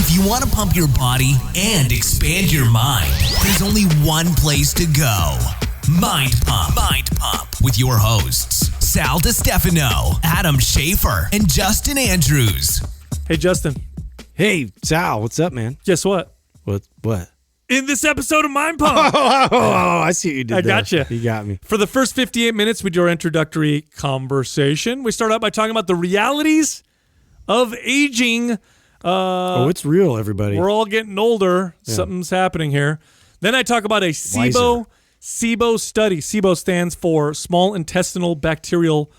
If you want to pump your body and expand your mind, there's only one place to go. Mind Pump. Mind Pump with your hosts, Sal DiStefano, Adam Schaefer, and Justin Andrews. Hey, Justin. Hey, Sal. What's up, man? Guess what? What? In this episode of Mind Pump. Oh, I see what you did I there. got you. You got me. For the first 58 minutes, we do our introductory conversation. We start out by talking about the realities of aging. It's real, everybody. We're all getting older. Yeah. Something's happening here. Then I talk about a SIBO study. SIBO stands for Small Intestinal Bacterial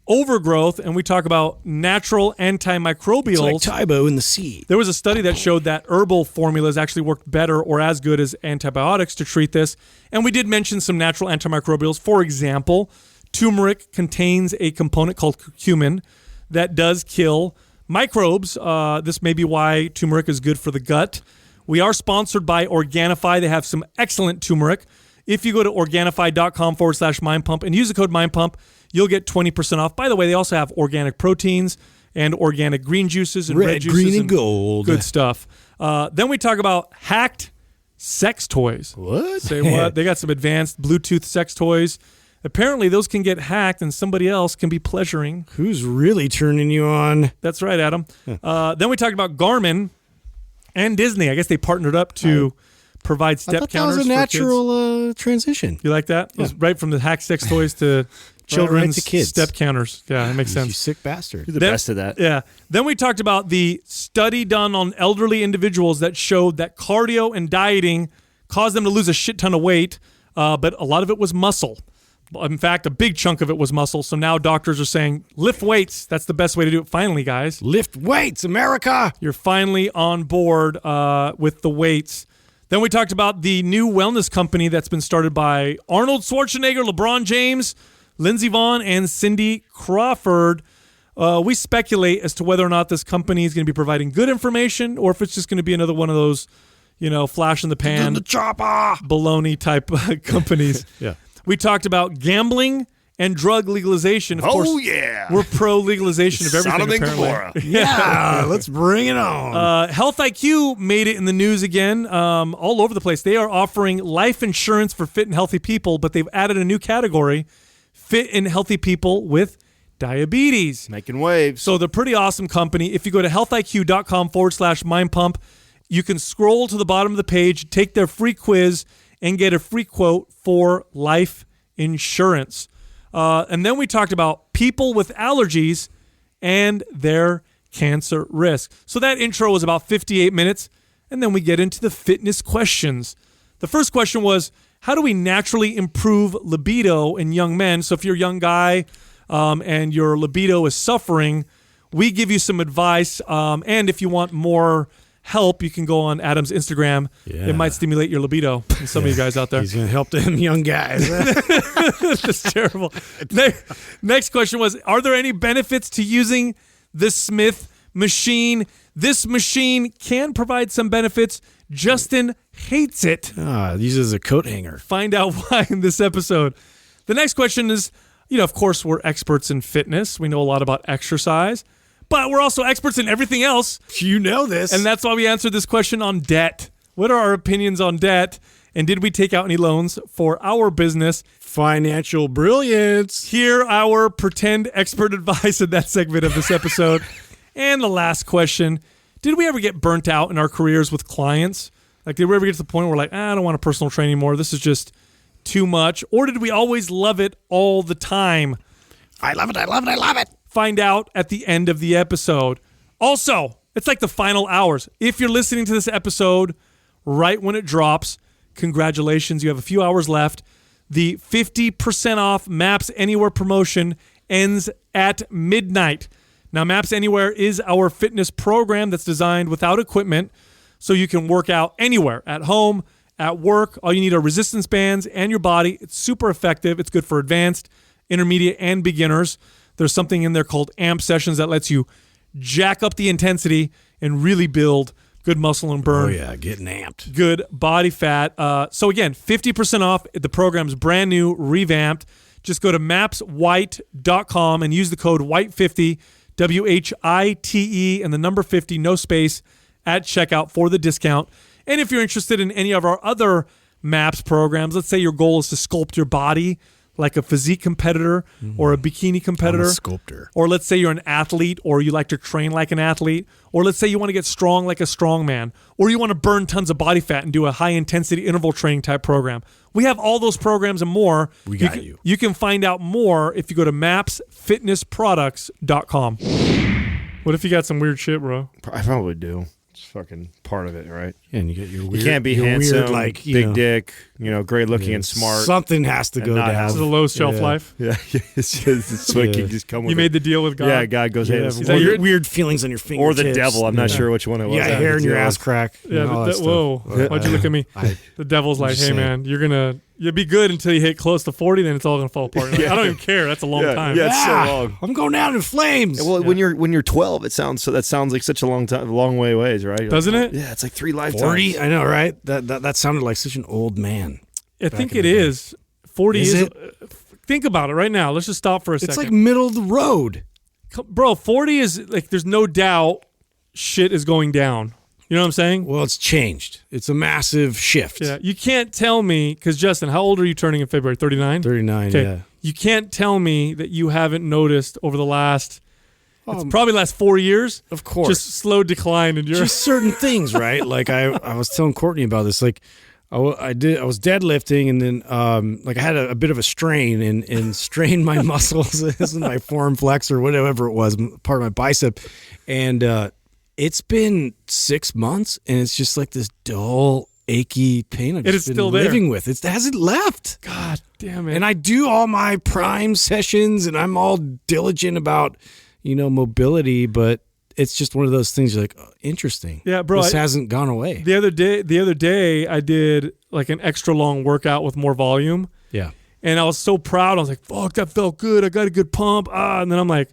Overgrowth, and we talk about natural antimicrobials. It's like Tybo in the sea. There was a study that showed that herbal formulas actually worked better or as good as antibiotics to treat this. And we did mention some natural antimicrobials. For example, turmeric contains a component called curcumin that does kill microbes. This may be why turmeric is good for the gut. We are sponsored by Organifi. They have some excellent turmeric. If you go to Organifi.com/mindpump and use the code mindpump, you'll get 20% off. By the way, they also have organic proteins and organic green juices and red juices. Green, and gold. Good stuff. Then we talk about hacked sex toys. What? Say what? They got some advanced Bluetooth sex toys. Apparently, those can get hacked and somebody else can be pleasuring. Who's really turning you on? That's right, Adam. Then we talked about Garmin and Disney. I guess they partnered up to provide step counters for kids. That was a natural transition. You like that? It was right from the hacked sex toys to children's to kids. step counters. Yeah, that makes sense. You sick bastard. You're the best of that. Yeah. Then we talked about the study done on elderly individuals that showed that cardio and dieting caused them to lose a shit ton of weight, but a lot of it was muscle. In fact, a big chunk of it was muscle. So now doctors are saying, lift weights. That's the best way to do it. Finally, guys. Lift weights, America. You're finally on board with the weights. Then we talked about the new wellness company that's been started by Arnold Schwarzenegger, LeBron James, Lindsey Vonn, and Cindy Crawford. We speculate as to whether or not this company is going to be providing good information or if it's just going to be another one of those, flash in the pan, the chopper, baloney type companies. Yeah. We talked about gambling and drug legalization. Of course, we're pro legalization of everything. Sodom and apparently. Gomorrah. Yeah, let's bring it on. Health IQ made it in the news again, all over the place. They are offering life insurance for fit and healthy people, but they've added a new category: fit and healthy people with diabetes. Making waves. So they're a pretty awesome company. If you go to healthiq.com/mindpump, you can scroll to the bottom of the page, take their free quiz, and get a free quote for life insurance. And then we talked about people with allergies and their cancer risk. So that intro was about 58 minutes, and then we get into the fitness questions. The first question was, how do we naturally improve libido in young men? So if you're a young guy and your libido is suffering, we give you some advice. And if you want more help, you can go on Adam's Instagram. Yeah. It might stimulate your libido. And some of you guys out there. He's going to help them young guys. That's terrible. Next question was, are there any benefits to using the Smith machine? This machine can provide some benefits. Justin hates it. Uses a coat hanger. Find out why in this episode. The next question is, of course, we're experts in fitness. We know a lot about exercise. But we're also experts in everything else. You know this. And that's why we answered this question on debt. What are our opinions on debt? And did we take out any loans for our business? Financial brilliance. Hear our pretend expert advice in that segment of this episode. And the last question, did we ever get burnt out in our careers with clients? Like, did we ever get to the point where we're like, I don't want a personal trainer anymore. This is just too much. Or did we always love it all the time? I love it. I love it. I love it. Find out at the end of the episode. Also, it's like the final hours. If you're listening to this episode right when it drops, congratulations. You have a few hours left. The 50% off Maps Anywhere promotion ends at midnight. Now, Maps Anywhere is our fitness program that's designed without equipment, so you can work out anywhere, at home, at work. All you need are resistance bands and your body. It's super effective. It's good for advanced, intermediate, and beginners. There's something in there called AMP sessions that lets you jack up the intensity and really build good muscle and burn. Oh, yeah, getting amped. Good body fat. So, again, 50% off. The program's brand new, revamped. Just go to mapswhite.com and use the code WHITE50, WHITE, and the number 50, no space, at checkout for the discount. And if you're interested in any of our other MAPS programs, let's say your goal is to sculpt your body like a physique competitor or a bikini competitor. I'm a sculptor. Or let's say you're an athlete or you like to train like an athlete. Or let's say you want to get strong like a strong man. Or you want to burn tons of body fat and do a high-intensity interval training type program. We have all those programs and more. We got you. You can find out more if you go to mapsfitnessproducts.com. What if you got some weird shit, bro? I probably do. It's fucking part of it, right? Yeah, and you get your weird. You can't be your handsome, weird, like, big dick, great looking and smart. Something has to go not down. This is a low shelf life. Yeah, it's what can just come with You it. made the deal with God. Yeah, God goes, hey, Is this that is- your weird feelings on your fingertips? or the devil. I'm not sure which one it was. Yeah, hair in your ass crack. Yeah, and all that stuff. whoa. Why'd you look at me? The devil's like, just hey, saying. man, you'll be good until you hit close to 40, then it's all going to fall apart. Like, I don't even care. That's a long time. Yeah, it's so long. I'm going down in flames. Well, when you're 12, that sounds like such a long way ways, right? Doesn't it? Yeah, it's like 3 lifetimes. 40? I know, right? That sounded like such an old man. I think in it the day. is. 40 Is is. it? Think about it right now. Let's just stop for a It's second. like middle of the road. Bro, 40 is like, there's no doubt shit is going down. You know what I'm saying? Well, it's changed. It's a massive shift. Yeah. You can't tell me, because Justin, how old are you turning in February? 39? 39, Okay. yeah. You can't tell me that you haven't noticed over the last, it's Um, probably last 4 years, Of course. just slow decline in your. Just certain things, right? Like I was telling Courtney about this. Like I was deadlifting, and then like I had a bit of a strain and strained my muscles, this is my forearm flexor, whatever it was, part of my bicep, and it's been 6 months, and it's just like this dull, achy pain I've It just is been still there. living with. It hasn't left. God damn it. And I do all my prime sessions, and I'm all diligent about, mobility, but it's just one of those things. You're like, oh, interesting. Yeah, bro, This hasn't gone away. the other day, I did like an extra long workout with more volume, Yeah. and I was so proud. I was like, fuck, that felt good. I got a good pump. And then I'm like,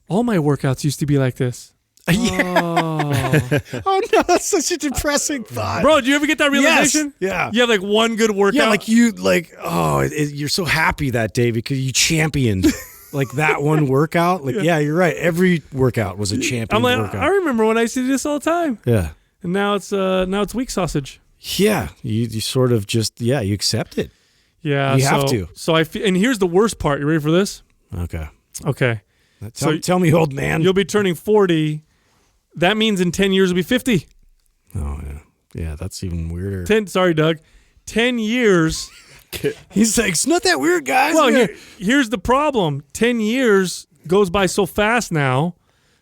all my workouts used to be like this. Oh no, that's such a depressing thought. Bro, do you ever get that realization? Yeah. You have like one good workout. Yeah, like you're so happy that day because you championed like that one workout. Like, yeah, you're right. Every workout was a champion I'm like, workout. I remember when I used to do this all the time, Yeah. and now it's weak sausage. Yeah. You sort of just, you accept it. Yeah, You have to. So and here's the worst part. You ready for this? Okay. Okay, Tell me, old man. you'll be turning 40. That means in 10 years you'll be 50. Oh, yeah. Yeah, that's even weirder. 10 years. He's like, it's not that weird, guys. Well, here's the problem. 10 years goes by so fast now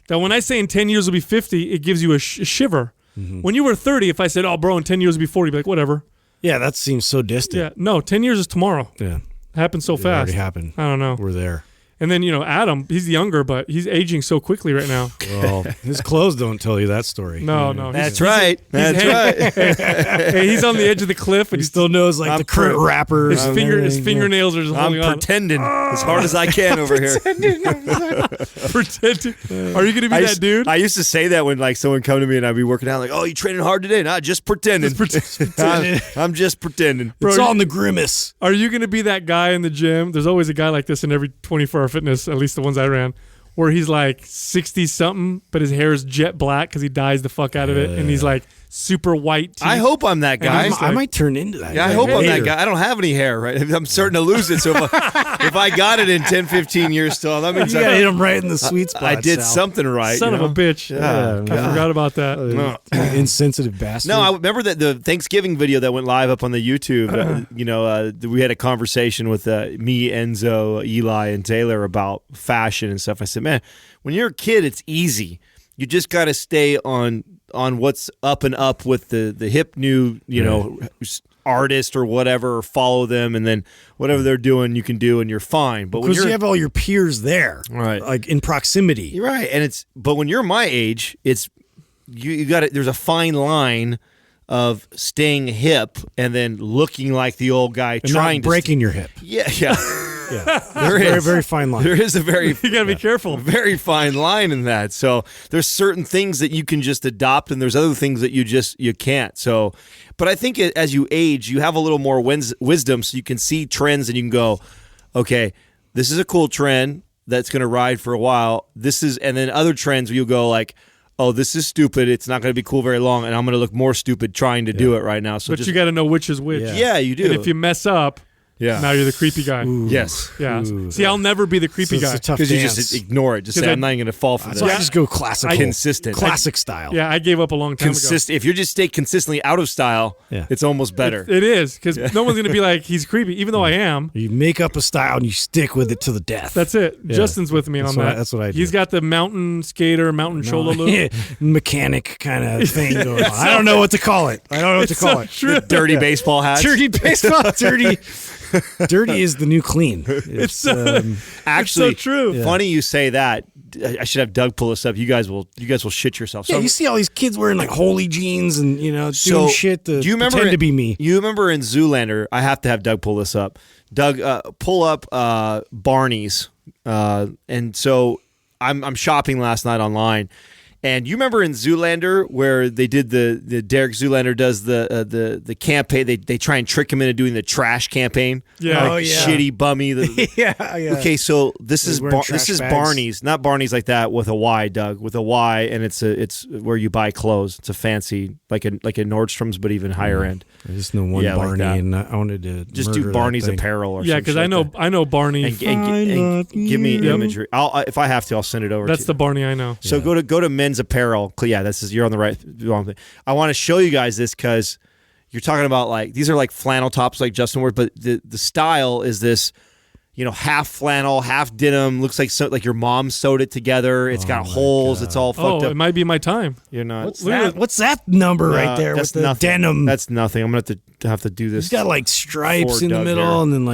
that when I say in 10 years will be 50, it gives you a shiver. Mm-hmm. When you were 30, if I said, oh, bro, in 10 years will be 40, you'd be like, whatever. Yeah, that seems so distant. Yeah, no, 10 years is tomorrow. Yeah. It happened so It fast. already happened. I don't know. We're there. And then, Adam, he's younger, but he's aging so quickly right now. Well, his clothes don't tell you that story. No. That's right. That's right. Hey, he's on the edge of the cliff, and He still knows like the current rappers. his and his everything, fingernails are just I'm holding on. pretending as hard as I can over here. Pretending. Are you going to be that dude? I used to say that when like someone come to me and I'd be working out like, oh, you training hard today? Nah, just pretending. I'm just pretending. It's all in the grimace. Are you going to be that guy in the gym? There's always a guy like this in every 24-hour fitness, at least the ones I ran, where he's like 60-something, but his hair is jet black because he dyes the fuck out of it, and he's like super white teeth. I hope I'm that guy. I might turn into that. Yeah, I guy hope I'm that later. guy. I don't have any hair, right? I'm starting to lose it. So if I got it in 10, 15 years still, that means You gotta hit him right in the sweet spot. I did Sal. something right. Son you of know? a bitch. Yeah. I forgot about that. Insensitive bastard. No, I remember that the Thanksgiving video that went live up on the YouTube. We had a conversation with me, Enzo, Eli, and Taylor about fashion and stuff. I said, man, when you're a kid, it's easy. You just got to stay on what's up and up with the hip new, artist or whatever, or follow them, and then whatever they're doing, you can do, and you're fine. But when because you're you have all your peers there, Right. Like in proximity. You're right, and but when you're my age, it's you got it. There's a fine line of staying hip and then looking like the old guy And trying not breaking your hip. to. Yeah. Yeah, There very, is. very fine line. There is a very You got to be careful. very fine line in that. So there's certain things that you can just adopt, and there's other things that you can't. So, but I think as you age, you have a little more wisdom, so you can see trends and you can go, okay, this is a cool trend that's going to ride for a while. And then other trends where you go like, oh, this is stupid. It's not going to be cool very long, and I'm going to look more stupid trying to do it right now. So But you got to know which is which. Yeah, you do. And if you mess up, now you're the creepy guy. Yes. Yeah. See, I'll never be the creepy guy. Because you just ignore it. Just say, I'm not going to fall for this. So I just go classical. Consistent. Classic style. Yeah, I gave up a long time ago. If you just stay consistently out of style, it's almost better. It is, because no one's going to be like, he's creepy, even though I am. You make up a style and you stick with it to the death. That's it. Yeah. Justin's with me on that. That's what I do. He's got the mountain skater, mountain chola look. Mechanic kind of thing going on. I don't know what to call it. True. The dirty baseball hats. Dirty baseball. Dirty is the new clean. It's actually it's so true. Funny you say that. I should have Doug pull this up. You guys will shit yourself. Yeah, you see all these kids wearing like holy jeans and doing shit to pretend to be me. You remember in Zoolander? I have to have Doug pull this up. Doug, pull up Barney's, and so I'm shopping last night online. And you remember in Zoolander where they did the Derek Zoolander does the campaign? They try and trick him into doing the trash campaign. Yeah, shitty bummy. Yeah. Okay, so this is bags. Barney's, not Barney's like that with a Y, Doug, with a Y, and it's where you buy clothes. It's a fancy like a Nordstrom's, but even higher end. I just know one Barney, like and I wanted to just do Barney's apparel or yeah, because I know Barney. And give me imagery. If I have to, I'll send it over. That's the Barney I know. So go to men's apparel. Yeah, you're on the wrong thing. I want to show you guys this because you're talking about like these are like flannel tops like Justin wore, but the style is this, half flannel, half denim. Looks like your mom sewed it together. It's got holes. God. It's all fucked up. It might be my time. You're not. What's that number right there with the denim? That's nothing. I'm gonna have to do this. It's got like stripes in the middle, and then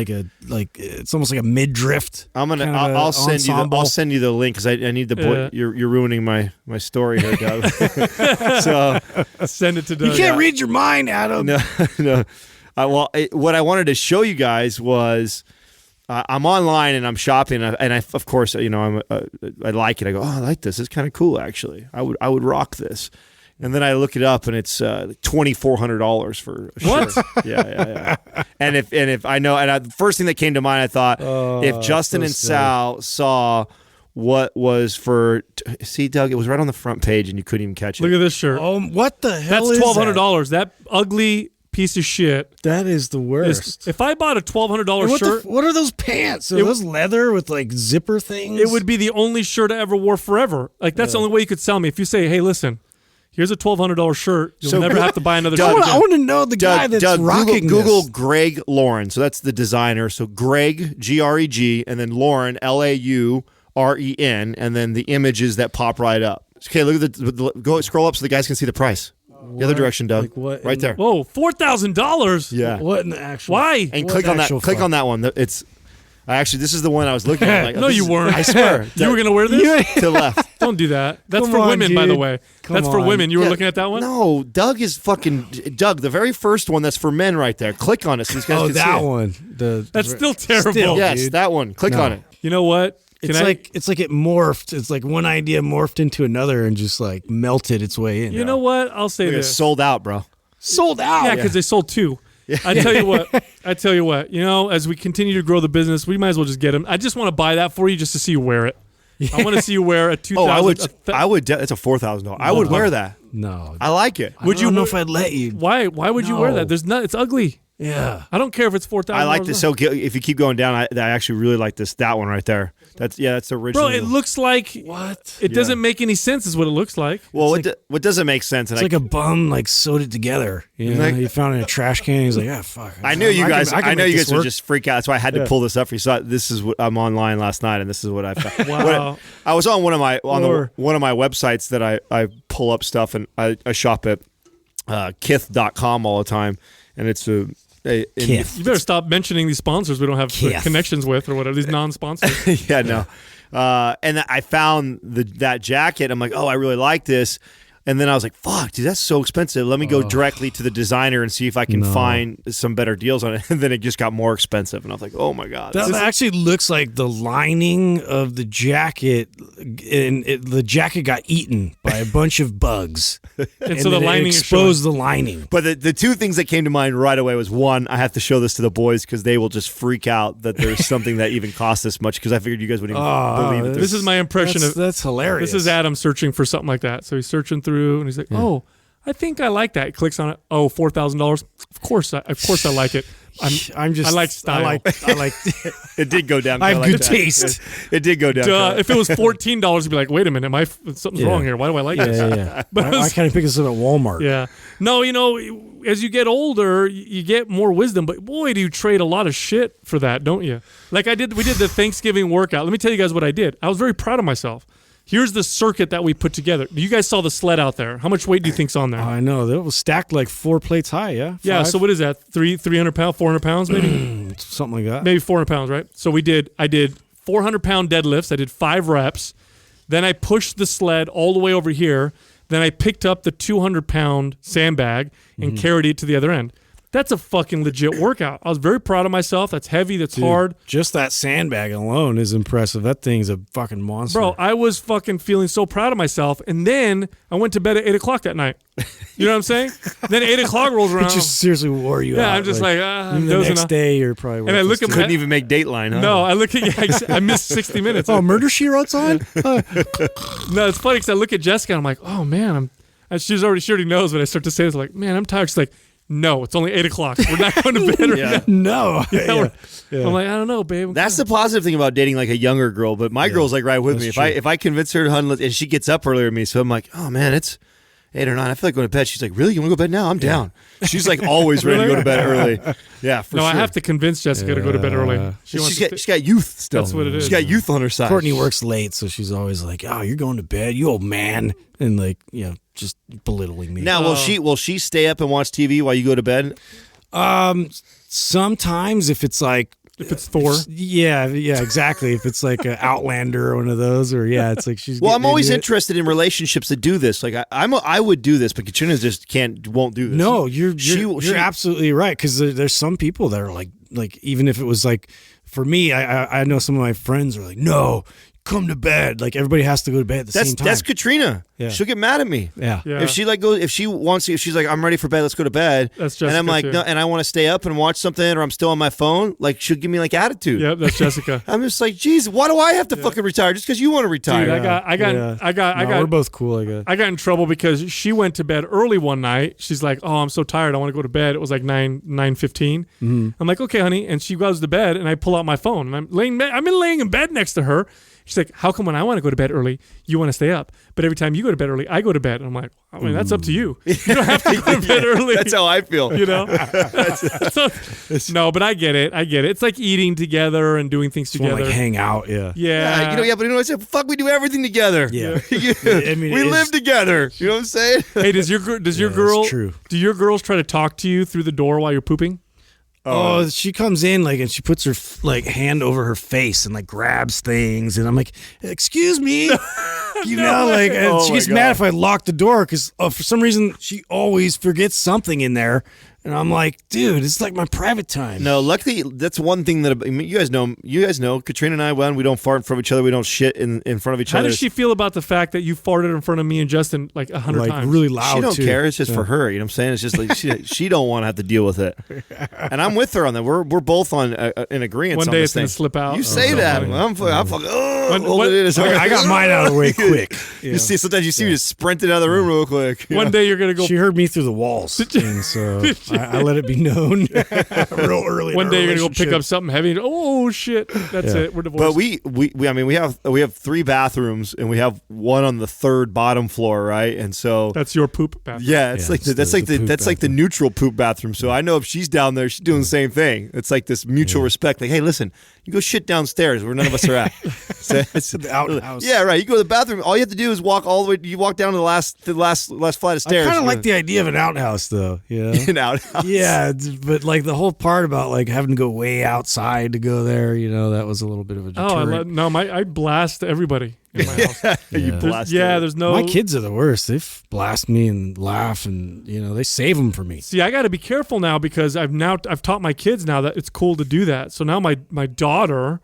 it's almost like a midriff. I'll send you the link because I need the boy. Yeah. You're ruining my story here, Doug. So send it to Doug. You can't read your mind, Adam. No. What I wanted to show you guys was. I'm online and I'm shopping and I of course I like it. I go, I like this. It's kind of cool actually. I would rock this. And then I look it up and it's $2,400 for a shirt. What? Yeah. And if I know, and the first thing that came to mind, I thought if Justin and Sal saw what was for see, Doug, it was right on the front page and you couldn't even catch it. Look at this shirt. What the hell? That's $1,200. That ugly piece of shit. That is the worst. If I bought a $1,200 shirt, what are those pants? Are those leather with like zipper things? It would be the only shirt I ever wore forever. Like that's the only way you could sell me. If you say, "Hey, listen, here's a $1,200 shirt. You'll never have to buy another shirt again." I want to know the guy that's rocking Google this. Greg Lauren. So that's the designer. So Greg, Greg, and then Lauren, Lauren, and then the images that pop right up. Okay, look at go scroll up so the guys can see the price. The other direction, Doug. Like what right there. Whoa, $4,000. Yeah. What in the actual? Why? And click on that. Click on that one. It's actually this is the one I was looking at. Like, no, you weren't. I swear. You were gonna wear this to the left. Don't do that. That's Come for on, women, by dude. the way. That's for women. You were looking at that one? No, Doug is fucking Doug. The very first one that's for men, right there. Click on it so these guys can see that it. one. That's still terrible. Yes, dude. that one. Click on it. You know what? It's like it morphed. It's like one idea morphed into another and just like melted its way in. You know what? I'll say It's this. sold out, bro. Sold out. Yeah, because they sold two. I tell you what. As we continue to grow the business, we might as well just get them. I just want to buy that for you just to see you wear it. I want to see you wear a $2,000. Oh, I would. It's a $4,000. I would wear that. No, I like it. I don't know if I'd let you. Why would you wear that? It's ugly. Yeah, I don't care if it's $4,000. I like this. So if you keep going down, I actually really like that one right there. That's the original. Bro, it looks like what? It doesn't make any sense. Is what it looks like. Well, what doesn't make sense? It's like a bum like sewed it together. You know, he found it in a trash can. He's like, fuck. I knew you guys. I know you guys would just freak out. That's why I had to pull this up for you. So this is what I'm online last night, and this is what I found. Wow. I was on one of my websites that I pull up stuff, and I shop at kith.com all the time, and it's Kith. You better stop mentioning these sponsors we don't have connections with or whatever, these non-sponsors. Yeah, no. And I found that jacket. I'm like, oh, I really like this. And then I was like, fuck, dude, that's so expensive. Let me go directly to the designer and see if I can find some better deals on it. And then it just got more expensive. And I was like, oh my God. That actually looks like the lining of the jacket, and the jacket got eaten by a bunch of bugs. And so the lining exposed the lining. But the two things that came to mind right away was, one, I have to show this to the boys because they will just freak out that there's something that even costs this much, because I figured you guys wouldn't even believe it. This is my impression of that's hilarious. This is Adam searching for something like that. So he's searching through and he's like, oh, I think I like that. He clicks on it. Oh, $4,000. Of course I like it. I like style. I like it did go down. I have good taste. It did go down. If it was $14, you'd be like, wait a minute, something's wrong here. Why do I like this? Yeah. But I kind of pick this up at Walmart. Yeah. No, as you get older, you get more wisdom, but boy, do you trade a lot of shit for that, don't you? Like we did the Thanksgiving workout. Let me tell you guys what I did. I was very proud of myself. Here's the circuit that we put together. You guys saw the sled out there. How much weight do you think's on there? I know. That was stacked like 4 plates high, yeah? 5? Yeah, so what is that? 300 pounds, 400 pounds maybe? Something like that. Maybe 400 pounds, right? So I did 400-pound deadlifts. I did 5 reps. Then I pushed the sled all the way over here. Then I picked up the 200-pound sandbag and carried it to the other end. That's a fucking legit workout. I was very proud of myself. That's heavy. That's hard. Just that sandbag alone is impressive. That thing's a fucking monster. Bro, I was fucking feeling so proud of myself. And then I went to bed at 8 o'clock that night. You know what I'm saying? Then 8 o'clock rolls around. It just seriously wore you out. Yeah, I'm just like the next day you're probably and I look at couldn't even make Dateline, huh? No, I look at I missed 60 minutes. Oh, Murder, She Wrote's on? No, it's funny because I look at Jessica and I'm like, oh man, and she already knows when I start to say this, like, man, I'm tired. She's like, no, it's only 8 o'clock. We're not going to bed right now. No. I'm like, I don't know, babe. That's the positive thing about dating like a younger girl. But my girl's like right with me. If I convince her to hunt, and she gets up earlier than me, so I'm like, oh man, it's 8 or 9. I feel like going to bed. She's like, really? You want to go to bed now? I'm down. She's like always ready to go to bed early. Yeah, for sure. I have to convince Jessica to go to bed early. She's got youth still. That's what it is. She's got youth on her side. Courtney works late, so she's always like, oh, you're going to bed, you old man. And like, just belittling me. Now, will she stay up and watch TV while you go to bed? Sometimes if it's like, if it's Thor. Yeah, exactly. If it's like an Outlander or one of those, or it's like she's. Well, I'm always interested in relationships that do this. Like I would do this, but Katrina just won't do this. No, you're absolutely right, because there's some people that are like even if it was like, for me, I know some of my friends are like, no, come to bed. Like everybody has to go to bed at the same time. That's Katrina. Yeah. She'll get mad at me. Yeah. If she if she's like, I'm ready for bed, let's go to bed. That's Jessica. And I'm like, no, and I want to stay up and watch something, or I'm still on my phone. Like she'll give me like attitude. Yep, that's Jessica. I'm just like, geez, why do I have to fucking retire just because you want to retire? Dude, I got. We're both cool, I guess. I got in trouble because she went to bed early one night. She's like, oh, I'm so tired. I want to go to bed. It was like 9:15. I'm like, okay, honey. And she goes to bed, and I pull out my phone, and I'm laying in bed next to her. She's like, how come when I want to go to bed early, you want to stay up? But every time you go to bed early, I go to bed. And I'm like, I mean, that's up to you. You don't have to go to bed early. That's how I feel. You know? No, but I get it. It's like eating together and doing things together. Like hang out, yeah. Yeah. But I said, fuck, we do everything together. Yeah. I mean, we live together. You know what I'm saying? Hey, do your girls try to talk to you through the door while you're pooping? Oh, she comes in and she puts her hand over her face and grabs things, and I'm like, "Excuse me," she gets mad if I lock the door because for some reason she always forgets something in there, and I'm like, "Dude, it's like my private time." No, luckily that's one thing that you guys know. Katrina and I, we don't fart in front of each other. We don't shit in front of each other. How does she feel about the fact that you farted in front of me and Justin 100 times? Really loud. She don't too. care. It's just for her. You know what I'm saying? It's just like she don't want to have to deal with it. And I'm with her on that. We're both on in agreement. One day it's gonna slip out. You say that. I'm fucking. I got mine out of the way quick. You see, sometimes you see me just sprinting out of the room real quick. One day you're gonna go. She heard me through the walls, and so I let it be known real early. One day you're gonna go pick up something heavy. And, oh shit! That's it. We're divorced. But we have 3 bathrooms, and we have one on the 3rd bottom floor, right? And so that's your poop bathroom. Yeah, that's like the neutral poop bathroom. So I know if she's down there, she's doing the same thing. It's like this mutual respect. Like, hey, listen, you go shit downstairs where none of us are at. So it's the outhouse. Yeah, right. You go to the bathroom. All you have to do is walk all the way. You walk down to the last flight of stairs. I kind of like the idea of an outhouse, though. Yeah, an out. house. Yeah, but like the whole part about like having to go way outside to go there, that was a little bit of a deterrent. I blast everybody in my house. You blast. There's no. My kids are the worst. They blast me and laugh, and they save them for me. See, I got to be careful now because I've taught my kids now that it's cool to do that. So now my daughter,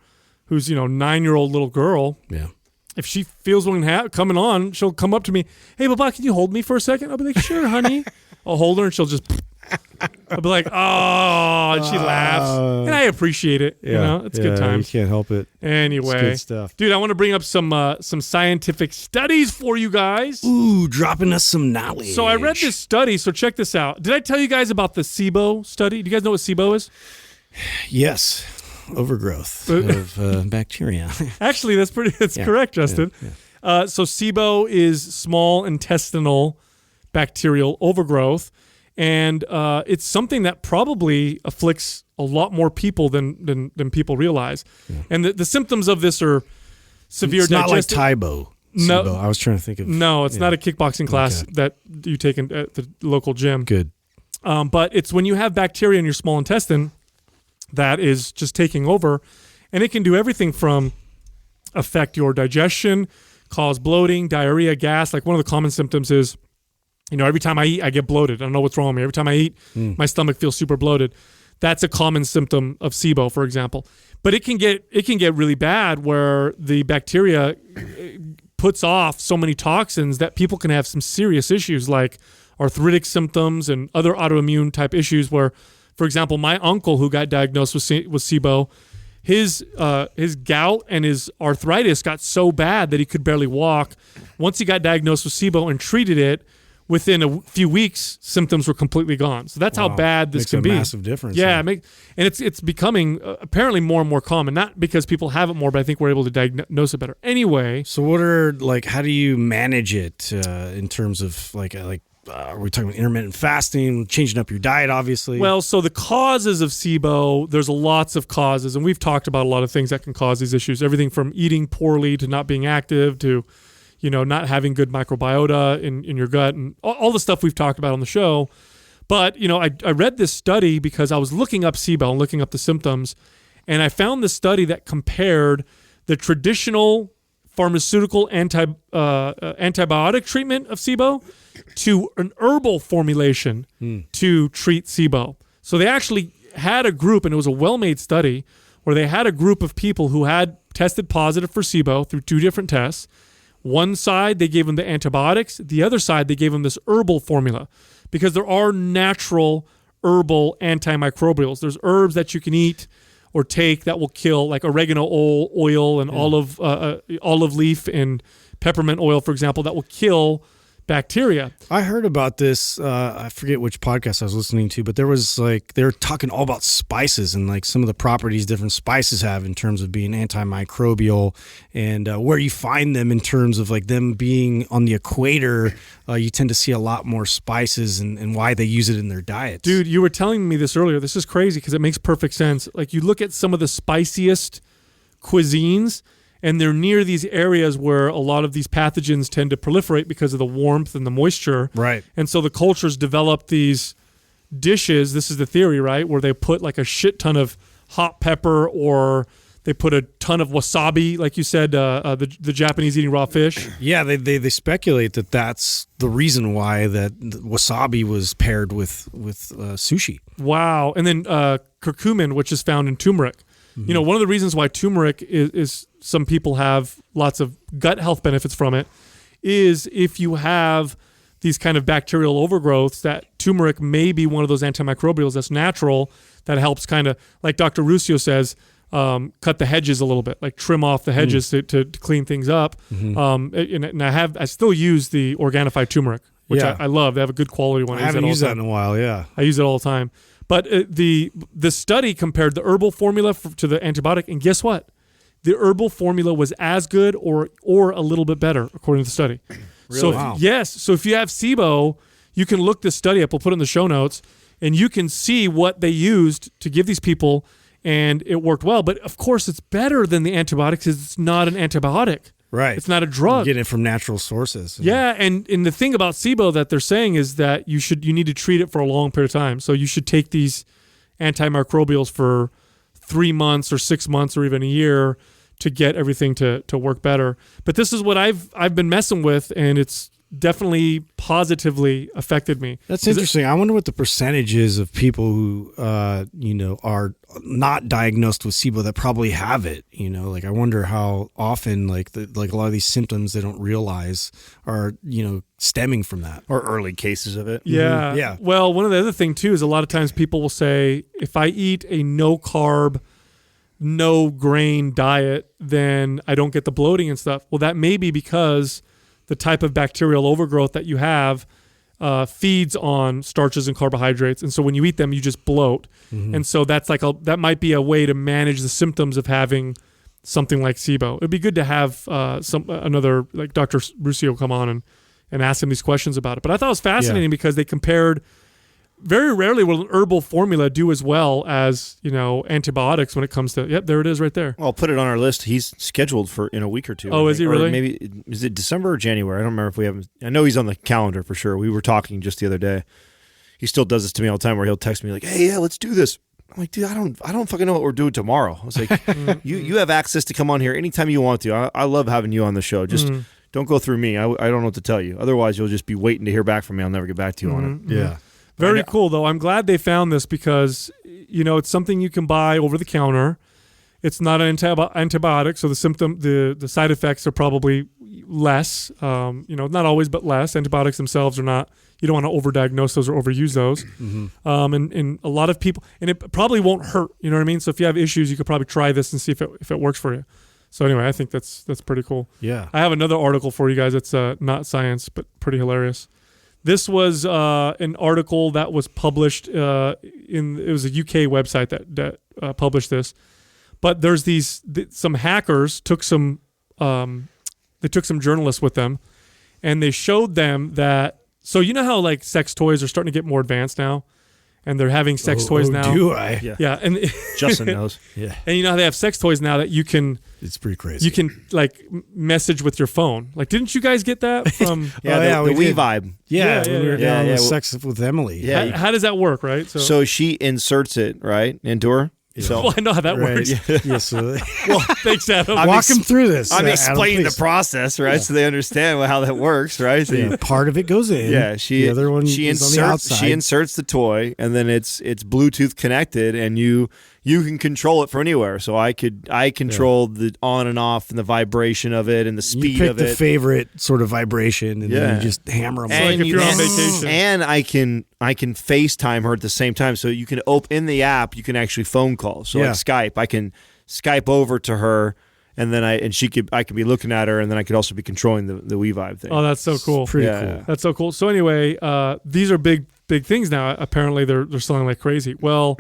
who's 9-year-old little girl, Yeah. if she feels one coming on, she'll come up to me. Hey, Baba, can you hold me for a second? I'll be like, sure, honey. I'll hold her and she'll just. I'll be like, oh, and she laughs, and I appreciate it. It's good times. You can't help it. Anyway, it's good stuff, dude. I want to bring up some scientific studies for you guys. Ooh, dropping us some knowledge. So I read this study. So check this out. Did I tell you guys about the SIBO study? Do you guys know what SIBO is? Yes, overgrowth of bacteria. Actually, that's correct, Justin. Yeah. So SIBO is small intestinal bacterial overgrowth. And it's something that probably afflicts a lot more people than people realize. Yeah. And the symptoms of this are severe it's digestive. Not like Tybo. No, SIBO. I was trying to think of. No, it's not a kickboxing class that you take at the local gym. Good. But it's when you have bacteria in your small intestine that is just taking over, and it can do everything from affect your digestion, cause bloating, diarrhea, gas. Like one of the common symptoms is, every time I eat, I get bloated. I don't know what's wrong with me. Every time I eat, my stomach feels super bloated. That's a common symptom of SIBO, for example. But it can get really bad where the bacteria puts off so many toxins that people can have some serious issues like arthritic symptoms and other autoimmune type issues where, for example, my uncle who got diagnosed with SIBO, his gout and his arthritis got so bad that he could barely walk. Once he got diagnosed with SIBO and treated it, within a few weeks, symptoms were completely gone. So that's how bad this can be. Makes a massive difference. Yeah, and it's becoming apparently more and more common. Not because people have it more, but I think we're able to diagnose it better. Anyway, so how do you manage it in terms of are we talking about intermittent fasting, changing up your diet, obviously? Well, so the causes of SIBO, there's lots of causes, and we've talked about a lot of things that can cause these issues. Everything from eating poorly to not being active to not having good microbiota in your gut and all the stuff we've talked about on the show. But, I read this study because I was looking up SIBO and looking up the symptoms, and I found this study that compared the traditional pharmaceutical antibiotic treatment of SIBO to an herbal formulation to treat SIBO. So they actually had a group, and it was a well-made study, where they had a group of people who had tested positive for SIBO through 2 different tests. One side, they gave them the antibiotics. The other side, they gave them this herbal formula because there are natural herbal antimicrobials. There's herbs that you can eat or take that will kill, like oregano oil and olive leaf and peppermint oil, for example, that will kill bacteria. I heard about this. I forget which podcast I was listening to, but there was they were talking all about spices and some of the properties different spices have in terms of being antimicrobial and where you find them in terms of them being on the equator. You tend to see a lot more spices and why they use it in their diets. Dude, you were telling me this earlier. This is crazy because it makes perfect sense. You look at some of the spiciest cuisines, and they're near these areas where a lot of these pathogens tend to proliferate because of the warmth and the moisture. Right. And so the cultures develop these dishes, this is the theory, right, where they put a shit ton of hot pepper or they put a ton of wasabi, like you said, the Japanese eating raw fish. Yeah, they speculate that that's the reason why that wasabi was paired with sushi. Wow. And then curcumin, which is found in turmeric. Mm-hmm. One of the reasons why turmeric is some people have lots of gut health benefits from it is if you have these kind of bacterial overgrowths, that turmeric may be one of those antimicrobials that's natural that helps kind of, like Dr. Ruscio says, cut the hedges a little bit, trim off the hedges to clean things up. Mm-hmm. And I still use the Organifi turmeric, which I love. They have a good quality one. I haven't used that in a while, yeah. I use it all the time. But the study compared the herbal formula to the antibiotic, and guess what? The herbal formula was as good or a little bit better, according to the study. Really? So Wow. yes. So if you have SIBO, you can look this study up. We'll put it in the show notes, and you can see what they used to give these people, and it worked well. But of course, it's better than the antibiotics because it's not an antibiotic. Right. It's not a drug. You get it from natural sources. Yeah, and the thing about SIBO that they're saying is that you need to treat it for a long period of time. So you should take these antimicrobials for 3 months or 6 months or even a year to get everything to work better. But this is what I've been messing with, and it's definitely positively affected me. That's interesting. I wonder what the percentage is of people who, are not diagnosed with SIBO that probably have it. Like I wonder how often, like a lot of these symptoms they don't realize are, stemming from that. Or early cases of it. Yeah. Mm-hmm. Yeah. Well, one of the other thing too is a lot of times people will say, if I eat a no carb, no grain diet, then I don't get the bloating and stuff. Well, that may be because the type of bacterial overgrowth that you have feeds on starches and carbohydrates, and so when you eat them, you just bloat. Mm-hmm. And so that might be a way to manage the symptoms of having something like SIBO. It'd be good to have another like Dr. Ruscio come on and ask him these questions about it. But I thought it was fascinating because they compared. Very rarely will an herbal formula do as well as antibiotics when it comes to. Yep, there it is right there. Well, I'll put it on our list. He's scheduled for in a week or two. Oh, is he really? Or maybe is it December or January? I don't remember if we have. I know he's on the calendar for sure. We were talking just the other day. He still does this to me all the time, where he'll text me like, "Hey, yeah, let's do this." I'm like, dude, I don't fucking know what we're doing tomorrow. I was like, you have access to come on here anytime you want to. I love having you on the show. Just don't go through me. I don't know what to tell you. Otherwise, you'll just be waiting to hear back from me. I'll never get back to you on it. Yeah. Very cool, though. I'm glad they found this because, it's something you can buy over the counter. It's not an antibiotic, so the side effects are probably less. Not always, but less. Antibiotics themselves are not. You don't want to overdiagnose those or overuse those. Mm-hmm. And a lot of people, and it probably won't hurt. You know what I mean? So if you have issues, you could probably try this and see if it works for you. So anyway, I think that's pretty cool. Yeah. I have another article for you guys. It's not science, but pretty hilarious. This was an article that was published it was a UK website that published this, but there's some hackers took some journalists with them, and they showed them that. So you know how like sex toys are starting to get more advanced now, and they're having sex toys now. Do I? Yeah, and Justin knows. Yeah, and you know how they have sex toys now that you can. It's pretty crazy. You can like message with your phone. Like, didn't you guys get that from? the Wii Vibe. Yeah, when we were down with well, sex with Emily. Yeah. How does that work, right? So she inserts it right into her. Yeah. So well, I know how that works. Yeah, so Well, thanks, Adam. walk them through this. I'm Adam, explaining the please. process, right? So they understand how that works, right? So Yeah, part of it goes in. yeah, the other one is on the outside. She inserts the toy, and then it's Bluetooth connected, and you can control it from anywhere. So I control the on and off and the vibration of it and the speed you pick of it. the favorite sort of vibration, and then you just hammer them. like if you're on vacation. And I can FaceTime her at the same time. So you can in the app, you can actually phone call. So like Skype, I can Skype over to her, and then I could be looking at her, and then I could also be controlling the Wii Vibe thing. Oh, that's so cool. Pretty Yeah. cool. That's so cool. So anyway, these are big things now. Apparently, they're selling like crazy. Well,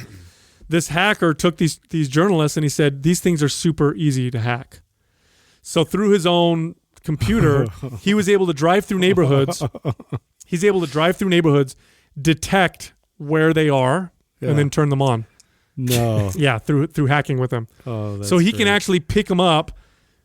this hacker took these journalists and he said these things are super easy to hack. So through his own computer, he was able to drive through neighborhoods. He's able to drive through neighborhoods, detect where they are, and then turn them on. No. Yeah, through hacking with them. Oh, that's so he great. can actually pick them up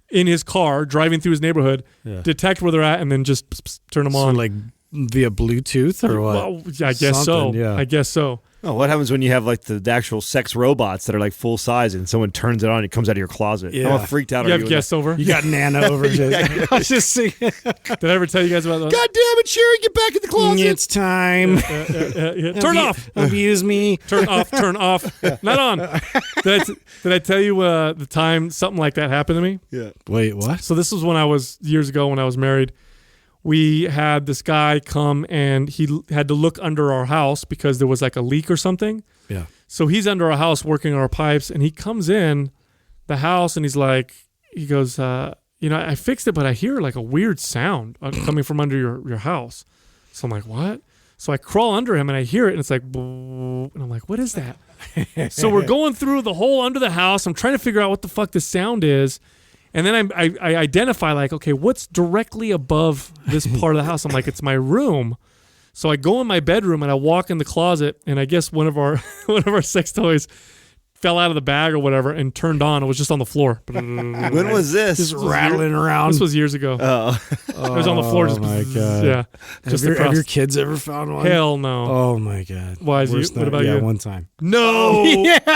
in his car, driving through his neighborhood, detect where they're at, and then just turn them on. like via Bluetooth or what? Well, yeah, I guess so. Something, yeah. I guess so. Oh, what happens when you have like the actual sex robots that are like full size and someone turns it on and it comes out of your closet? Yeah. How freaked out You are have you? guests over? You got Nana over there. I was just saying, Did I ever tell you guys about that? God damn it, Sherry, get back in the closet. it's time. Turn off. Abuse me. Turn off. Turn off. Not on. Did I tell you the time something like that happened to me? Yeah. Wait, what? So this was when I was years ago when I was married. We had this guy come and he had to look under our house because there was like a leak or something. Yeah. So he's under our house working on our pipes, and he comes in the house and he goes, I fixed it, but I hear like a weird sound coming from under your house. So I'm like, what? So I crawl under him and I hear it, and it's like, and I'm like, what is that? So we're going through the whole under the house. I'm trying to figure out what the fuck this sound is. And then I identify like, okay, what's directly above this part of the house? I'm like, it's my room. So I go in my bedroom and I walk in the closet, and I guess one of our sex toys fell out of the bag or whatever and turned on. It was just on the floor. When was this? Just rattling around. This was years ago. Oh, It was on the floor. Just, Oh my God. Yeah. Have your kids ever found one? Hell no. Oh my God. Why is Worse you? What than- about yeah, you? one time. No. Yeah,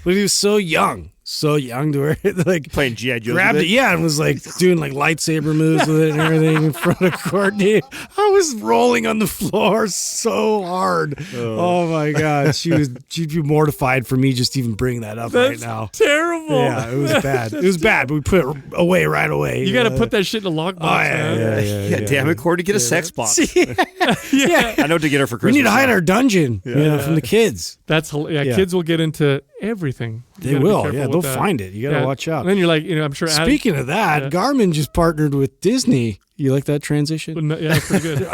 but he was so young to where like playing G.I. Joe. grabbed it, yeah, and was like doing like lightsaber moves with it and everything in front of Courtney. I was rolling on the floor so hard. Oh my God, she'd be mortified for me just even bringing that up That's right now. terrible. Yeah, it was bad. It was bad, but we put it away right away. You got to put that shit in a lockbox, man. Yeah, damn it, Cordy, get a sex box. yeah. I know what to get her for We Christmas. need to hide our dungeon, from the kids. That's Yeah. Kids will get into everything. You They gotta be will. careful Yeah, with they'll that. find it. You got to watch out. And then you're like, I'm sure. Speaking of that, Yeah. Garmin just partnered with Disney. You like that transition? Yeah, pretty good.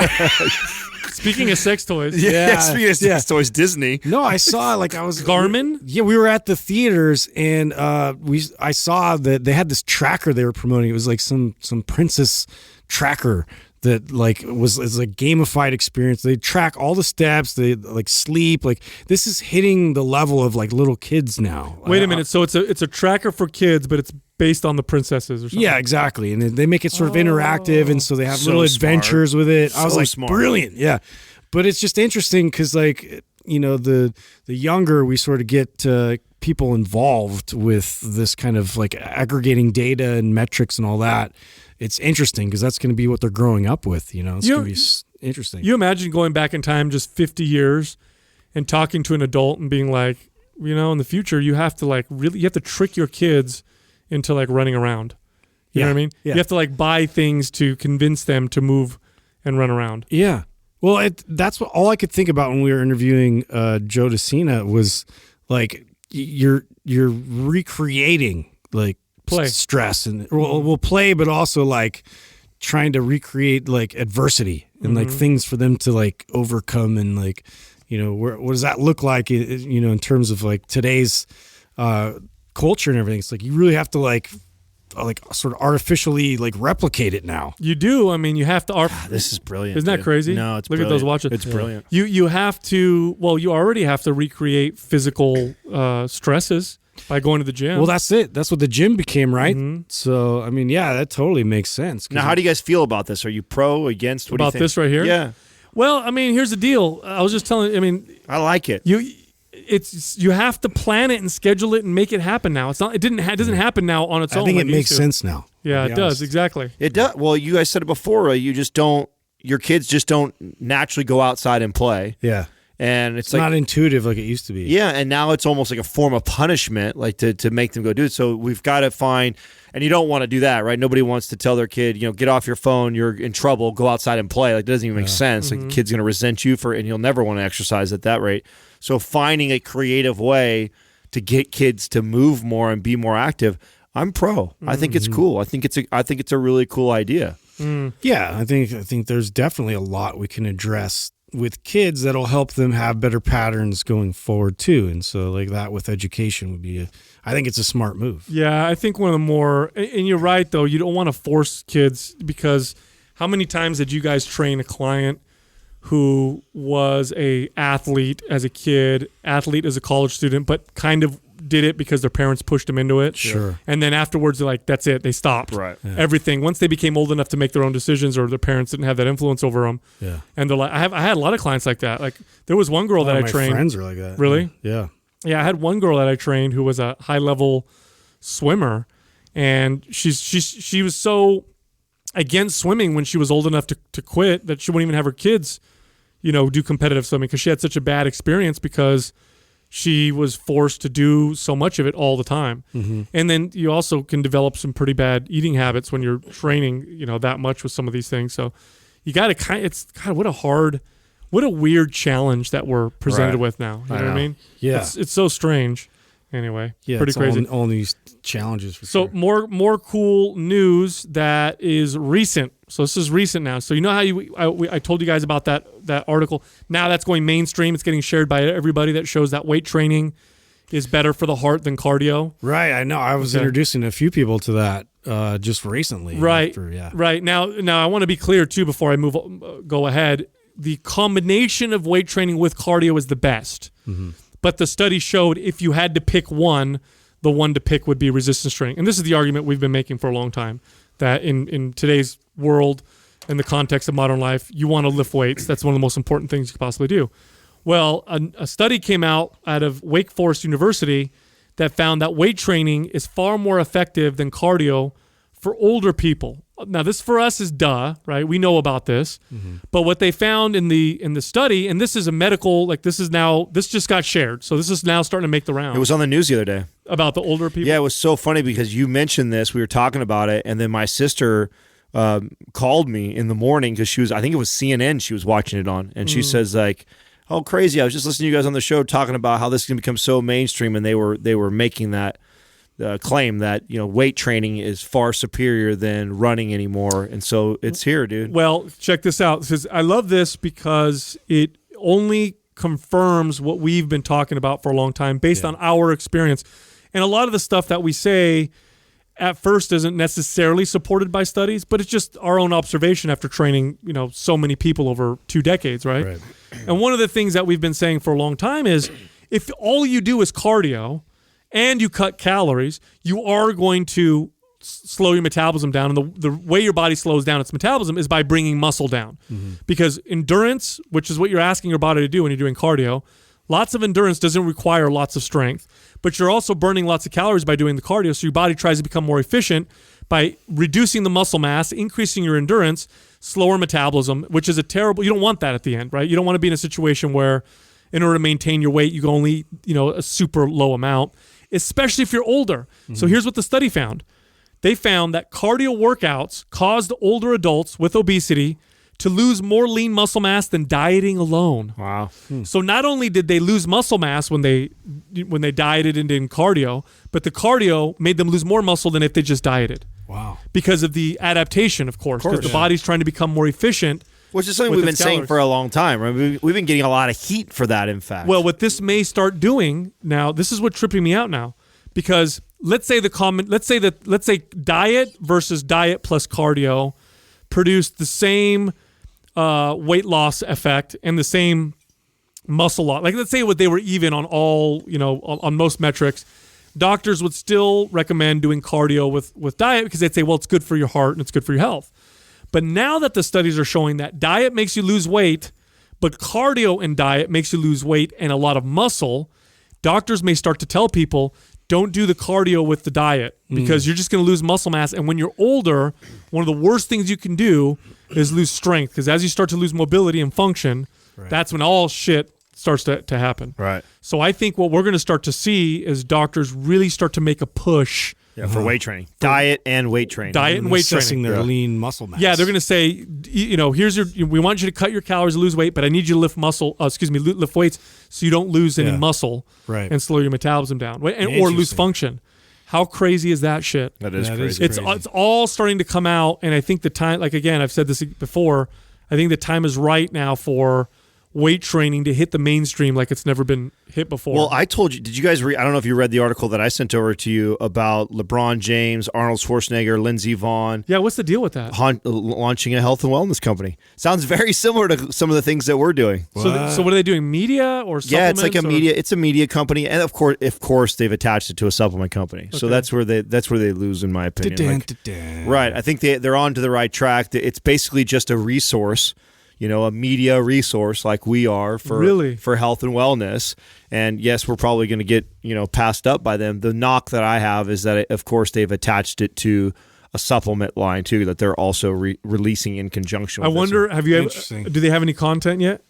Speaking of sex toys, Yeah, speaking of sex toys, Disney. No, I saw I was Garmin? Yeah, we were at the theaters and I saw that they had this tracker they were promoting. It was like some princess tracker that was a gamified experience. They track all the steps, they like sleep. Like this is hitting the level of like little kids now. Wait a minute. So it's a tracker for kids, but it's based on the princesses or something. Yeah, exactly. And they make it sort of interactive, and so they have So little smart. adventures with it. I was So like, smart. brilliant. Yeah. But it's just interesting because, the younger we sort of get people involved with this kind of like aggregating data and metrics and all that, it's interesting because that's going to be what they're growing up with. It's going to be interesting. You imagine going back in time just 50 years and talking to an adult and being like, in the future, you have to you have to trick your kids into running around. You know what I mean? Yeah. You have to buy things to convince them to move and run around. Yeah. Well, that's all I could think about when we were interviewing Joe DeCina was like you're recreating Play. stress and we'll play, but also trying to recreate adversity and things for them to overcome and what does that look like in terms of today's culture and everything. It's you really have to sort of artificially replicate it now. You do. I mean, you have to. This is brilliant. Isn't that dude. crazy? No, it's Look brilliant. at those watches. It's brilliant. You have to. Well, you already have to recreate physical stresses by going to the gym. Well, that's it. That's what the gym became, right? So, I mean, yeah, that totally makes sense. Now, how do you guys feel about this? Are you pro, against? What do you about think? this right here? Yeah, Well, I mean, here's the deal. I was just telling. I mean, I like it. you have to plan it and schedule it and make it happen now. It's not. It doesn't happen now on its I own. think like it it makes used to. sense now. Yeah, to be it does honest. exactly. It does. Well, you guys said it before. You just don't. Your kids just don't naturally go outside and play, Yeah. and it's It's not intuitive like it used to be. yeah, and now it's almost like a form of punishment, to make them go do it. So we've got to find, and you don't want to do that, right? Nobody wants to tell their kid, get off your phone, you're in trouble, go outside and play. It doesn't even make sense. The kid's going to resent you and you'll never want to exercise at that rate. So finding a creative way to get kids to move more and be more active, I'm pro. I think it's cool. I think it's a really cool idea. Yeah, I think there's definitely a lot we can address with kids that'll help them have better patterns going forward too. And so that with education would be I think it's a smart move. Yeah, I think one of the more, and you're right though. You don't want to force kids because how many times did you guys train a client who was a athlete as a kid, athlete as a college student, but kind of did it because their parents pushed them into it. Sure. And then afterwards, they're like, that's it. They stopped. Right. Yeah. Everything. Once they became old enough to make their own decisions or their parents didn't have that influence over them. Yeah. And they're like, I had a lot of clients like that. There was one girl that I my trained. friends are like that. Really? Yeah. Yeah, I had one girl that I trained who was a high-level swimmer, and she was so against swimming when she was old enough to quit that she wouldn't even have her kids, do competitive swimming because she had such a bad experience because she was forced to do so much of it all the time. And then you also can develop some pretty bad eating habits when you're training, that much with some of these things. So you got to what a weird challenge that we're presented Right. with now. You know what I mean? Yeah. It's so strange. Anyway, Yeah. pretty it's crazy. All these challenges for So sure. more cool news that is recent. So this is recent now. So you know how I told you guys about that article. Now that's going mainstream. It's getting shared by everybody. That shows that weight training is better for the heart than cardio. Right. I know. I was Okay. introducing a few people to that just recently. Right. Yeah. Right. Now I want to be clear too before I go ahead. The combination of weight training with cardio is the best. But the study showed if you had to pick one, the one to pick would be resistance training. And this is the argument we've been making for a long time, that in today's world, in the context of modern life, you want to lift weights. That's one of the most important things you could possibly do. Well, a study came out of Wake Forest University that found that weight training is far more effective than cardio for older people. Now, this for us is duh, right? We know about this. But what they found in the study, and this is a medical, like this just got shared. So this is now starting to make the round. It was on the news the other day. About the older people? Yeah, it was so funny because you mentioned this. We were talking about it, and then my sister called me in the morning because I think it was CNN she was watching it on, and she says like, "Oh, crazy! I was just listening to you guys on the show talking about how this is going to become so mainstream," and they were making that claim that weight training is far superior than running anymore, and so it's here, dude. Well, check this out. It says, I love this because it only confirms what we've been talking about for a long time based on our experience, and a lot of the stuff that we say at first isn't necessarily supported by studies, but it's just our own observation after training, so many people over 2 decades, right? And one of the things that we've been saying for a long time is if all you do is cardio and you cut calories, you are going to slow your metabolism down. And the way your body slows down its metabolism is by bringing muscle down. Because endurance, which is what you're asking your body to do when you're doing cardio, lots of endurance doesn't require lots of strength, but you're also burning lots of calories by doing the cardio, so your body tries to become more efficient by reducing the muscle mass, increasing your endurance, slower metabolism, which is you don't want that at the end, right? You don't want to be in a situation where in order to maintain your weight, you can only, a super low amount, especially if you're older. So here's what the study found. They found that cardio workouts caused older adults with obesity to lose more lean muscle mass than dieting alone. Wow. So not only did they lose muscle mass when they dieted and did cardio, but the cardio made them lose more muscle than if they just dieted. Wow. Because of the adaptation, of course, because the body's trying to become more efficient. Which is something we've been saying for a long time. Right? We've been getting a lot of heat for that, in fact. Well, what this may start doing now, this is what's tripping me out now, because let's say diet versus diet plus cardio produced the same weight loss effect and the same muscle loss. Like let's say they were even on all, on most metrics. Doctors would still recommend doing cardio with diet because they'd say, well, it's good for your heart and it's good for your health. But now that the studies are showing that diet makes you lose weight, but cardio and diet makes you lose weight and a lot of muscle, doctors may start to tell people, don't do the cardio with the diet because you're just going to lose muscle mass. And when you're older, one of the worst things you can do is lose strength, because as you start to lose mobility and function, that's when all shit starts to happen. Right. So I think what we're going to start to see is doctors really start to make a push for weight training. Diet and weight training. Diet and weight training. Their lean muscle mass. Yeah, they're going to say, we want you to cut your calories and lose weight, but I need you to lift lift weights so you don't lose any muscle and slow your metabolism down or lose function. How crazy is that shit? That is crazy. It's all starting to come out, and I think the time, like again, I've said this before, I think the time is right now for weight training to hit the mainstream like it's never been hit before. Well, I told you, did you guys read, I don't know if you read the article that I sent over to you about LeBron James, Arnold Schwarzenegger, Lindsey Vonn. Yeah, what's the deal with that? Launching a health and wellness company. Sounds very similar to some of the things that we're doing. So what are they doing? Media or supplements? Yeah, it's like it's a media company, and of course they've attached it to a supplement company. Okay. So that's where they lose, in my opinion. Right. I think they're on to the right track. It's basically just a resource, a media resource like we are for health and wellness. And yes, we're probably going to get, passed up by them. The knock that I have is that, of course, they've attached it to a supplement line too that they're also releasing in conjunction with. I wonder, do they have any content yet?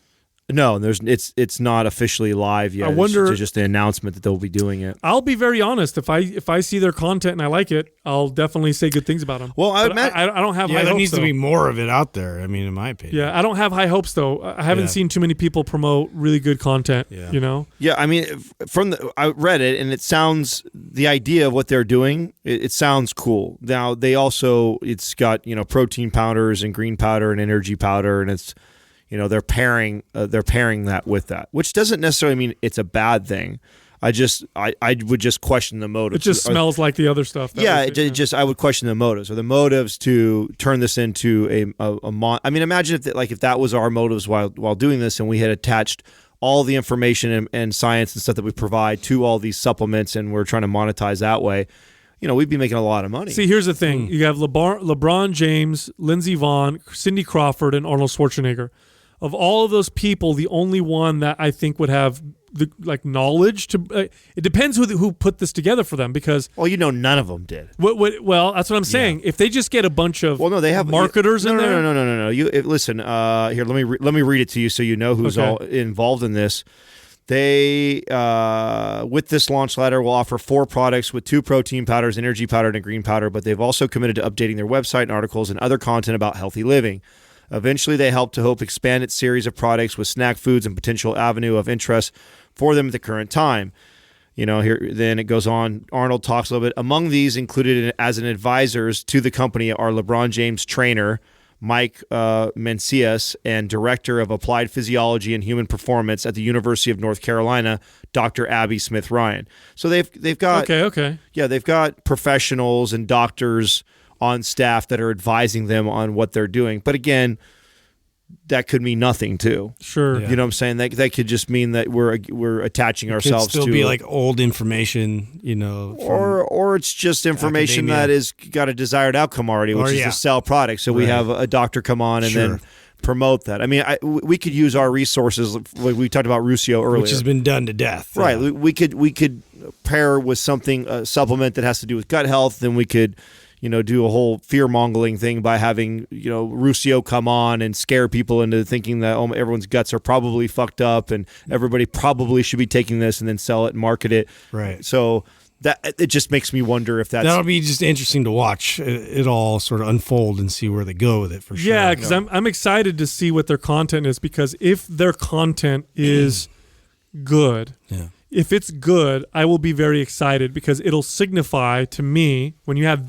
No, it's not officially live yet. I wonder, it's just the announcement that they'll be doing it. I'll be very honest. If I see their content and I like it, I'll definitely say good things about them. Well, I don't have high hopes. There needs to be more of it out there. I mean, in my opinion. Yeah, I don't have high hopes though. I haven't seen too many people promote really good content. Yeah. Yeah, I mean, I read it and it sounds, the idea of what they're doing, it sounds cool. Now it's got protein powders and green powder and energy powder, and it's. They're pairing that with that, which doesn't necessarily mean it's a bad thing. I would just question the motives. It just smells like the other stuff. I would question the motives. Are the motives to turn this into I mean, imagine if that was our motives while doing this, and we had attached all the information and science and stuff that we provide to all these supplements, and we're trying to monetize that way, we'd be making a lot of money. See, here's the thing. You have LeBron James, Lindsey Vonn, Cindy Crawford, and Arnold Schwarzenegger. Of all of those people, the only one that I think would have the knowledge to it depends who put this together for them, because none of them did. Well, that's what I'm saying. If they just get a bunch of they have marketers in there. No. Listen, here, let me read it to you so you know who's all involved in this. They, with this launch letter, will offer 4 products with 2 protein powders, energy powder, and a green powder, but they've also committed to updating their website and articles and other content about healthy living. Eventually, they hope to expand its series of products with snack foods and potential avenue of interest for them at the current time. Here then it goes on. Arnold talks a little bit. Among these included as an advisors to the company are LeBron James trainer Mike Mencius and director of applied physiology and human performance at the University of North Carolina, Dr. Abby Smith Ryan. So they've got they've got professionals and doctors on staff that are advising them on what they're doing. But again, that could mean nothing too. Sure. You know what I'm saying? That could just mean that we're attaching ourselves to. It could still be like old information, or it's just information academia. that has got a desired outcome already, which is to sell products. So we have a doctor come on and then promote that. I mean, we could use our resources. Like we talked about Ruscio earlier, which has been done to death. Right. Yeah. We could pair with something, a supplement that has to do with gut health. Then we could do a whole fear-mongering thing by having, Ruscio come on and scare people into thinking that everyone's guts are probably fucked up and everybody probably should be taking this, and then sell it and market it. Right. So that it just makes me wonder if that'll be just interesting to watch it all sort of unfold and see where they go with it for sure. Yeah, because I'm excited to see what their content is, because if their content is good, if it's good, I will be very excited, because it'll signify to me when you have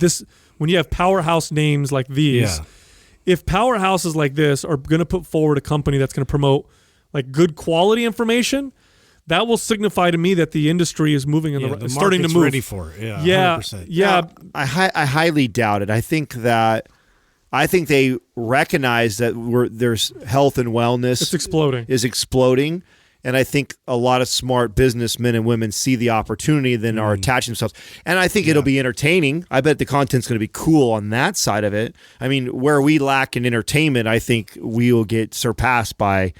powerhouse names like these. If powerhouses like this are going to put forward a company that's going to promote like good quality information, that will signify to me that the industry is moving in the starting to move. Ready for it. Yeah, 100%. yeah. I highly doubt it. I think they recognize that there's health and wellness. It's exploding. Is exploding. And I think a lot of smart businessmen and women see the opportunity, then are attaching themselves. And I think it'll be entertaining. I bet the content's going to be cool on that side of it. I mean, where we lack in entertainment, I think we will get surpassed by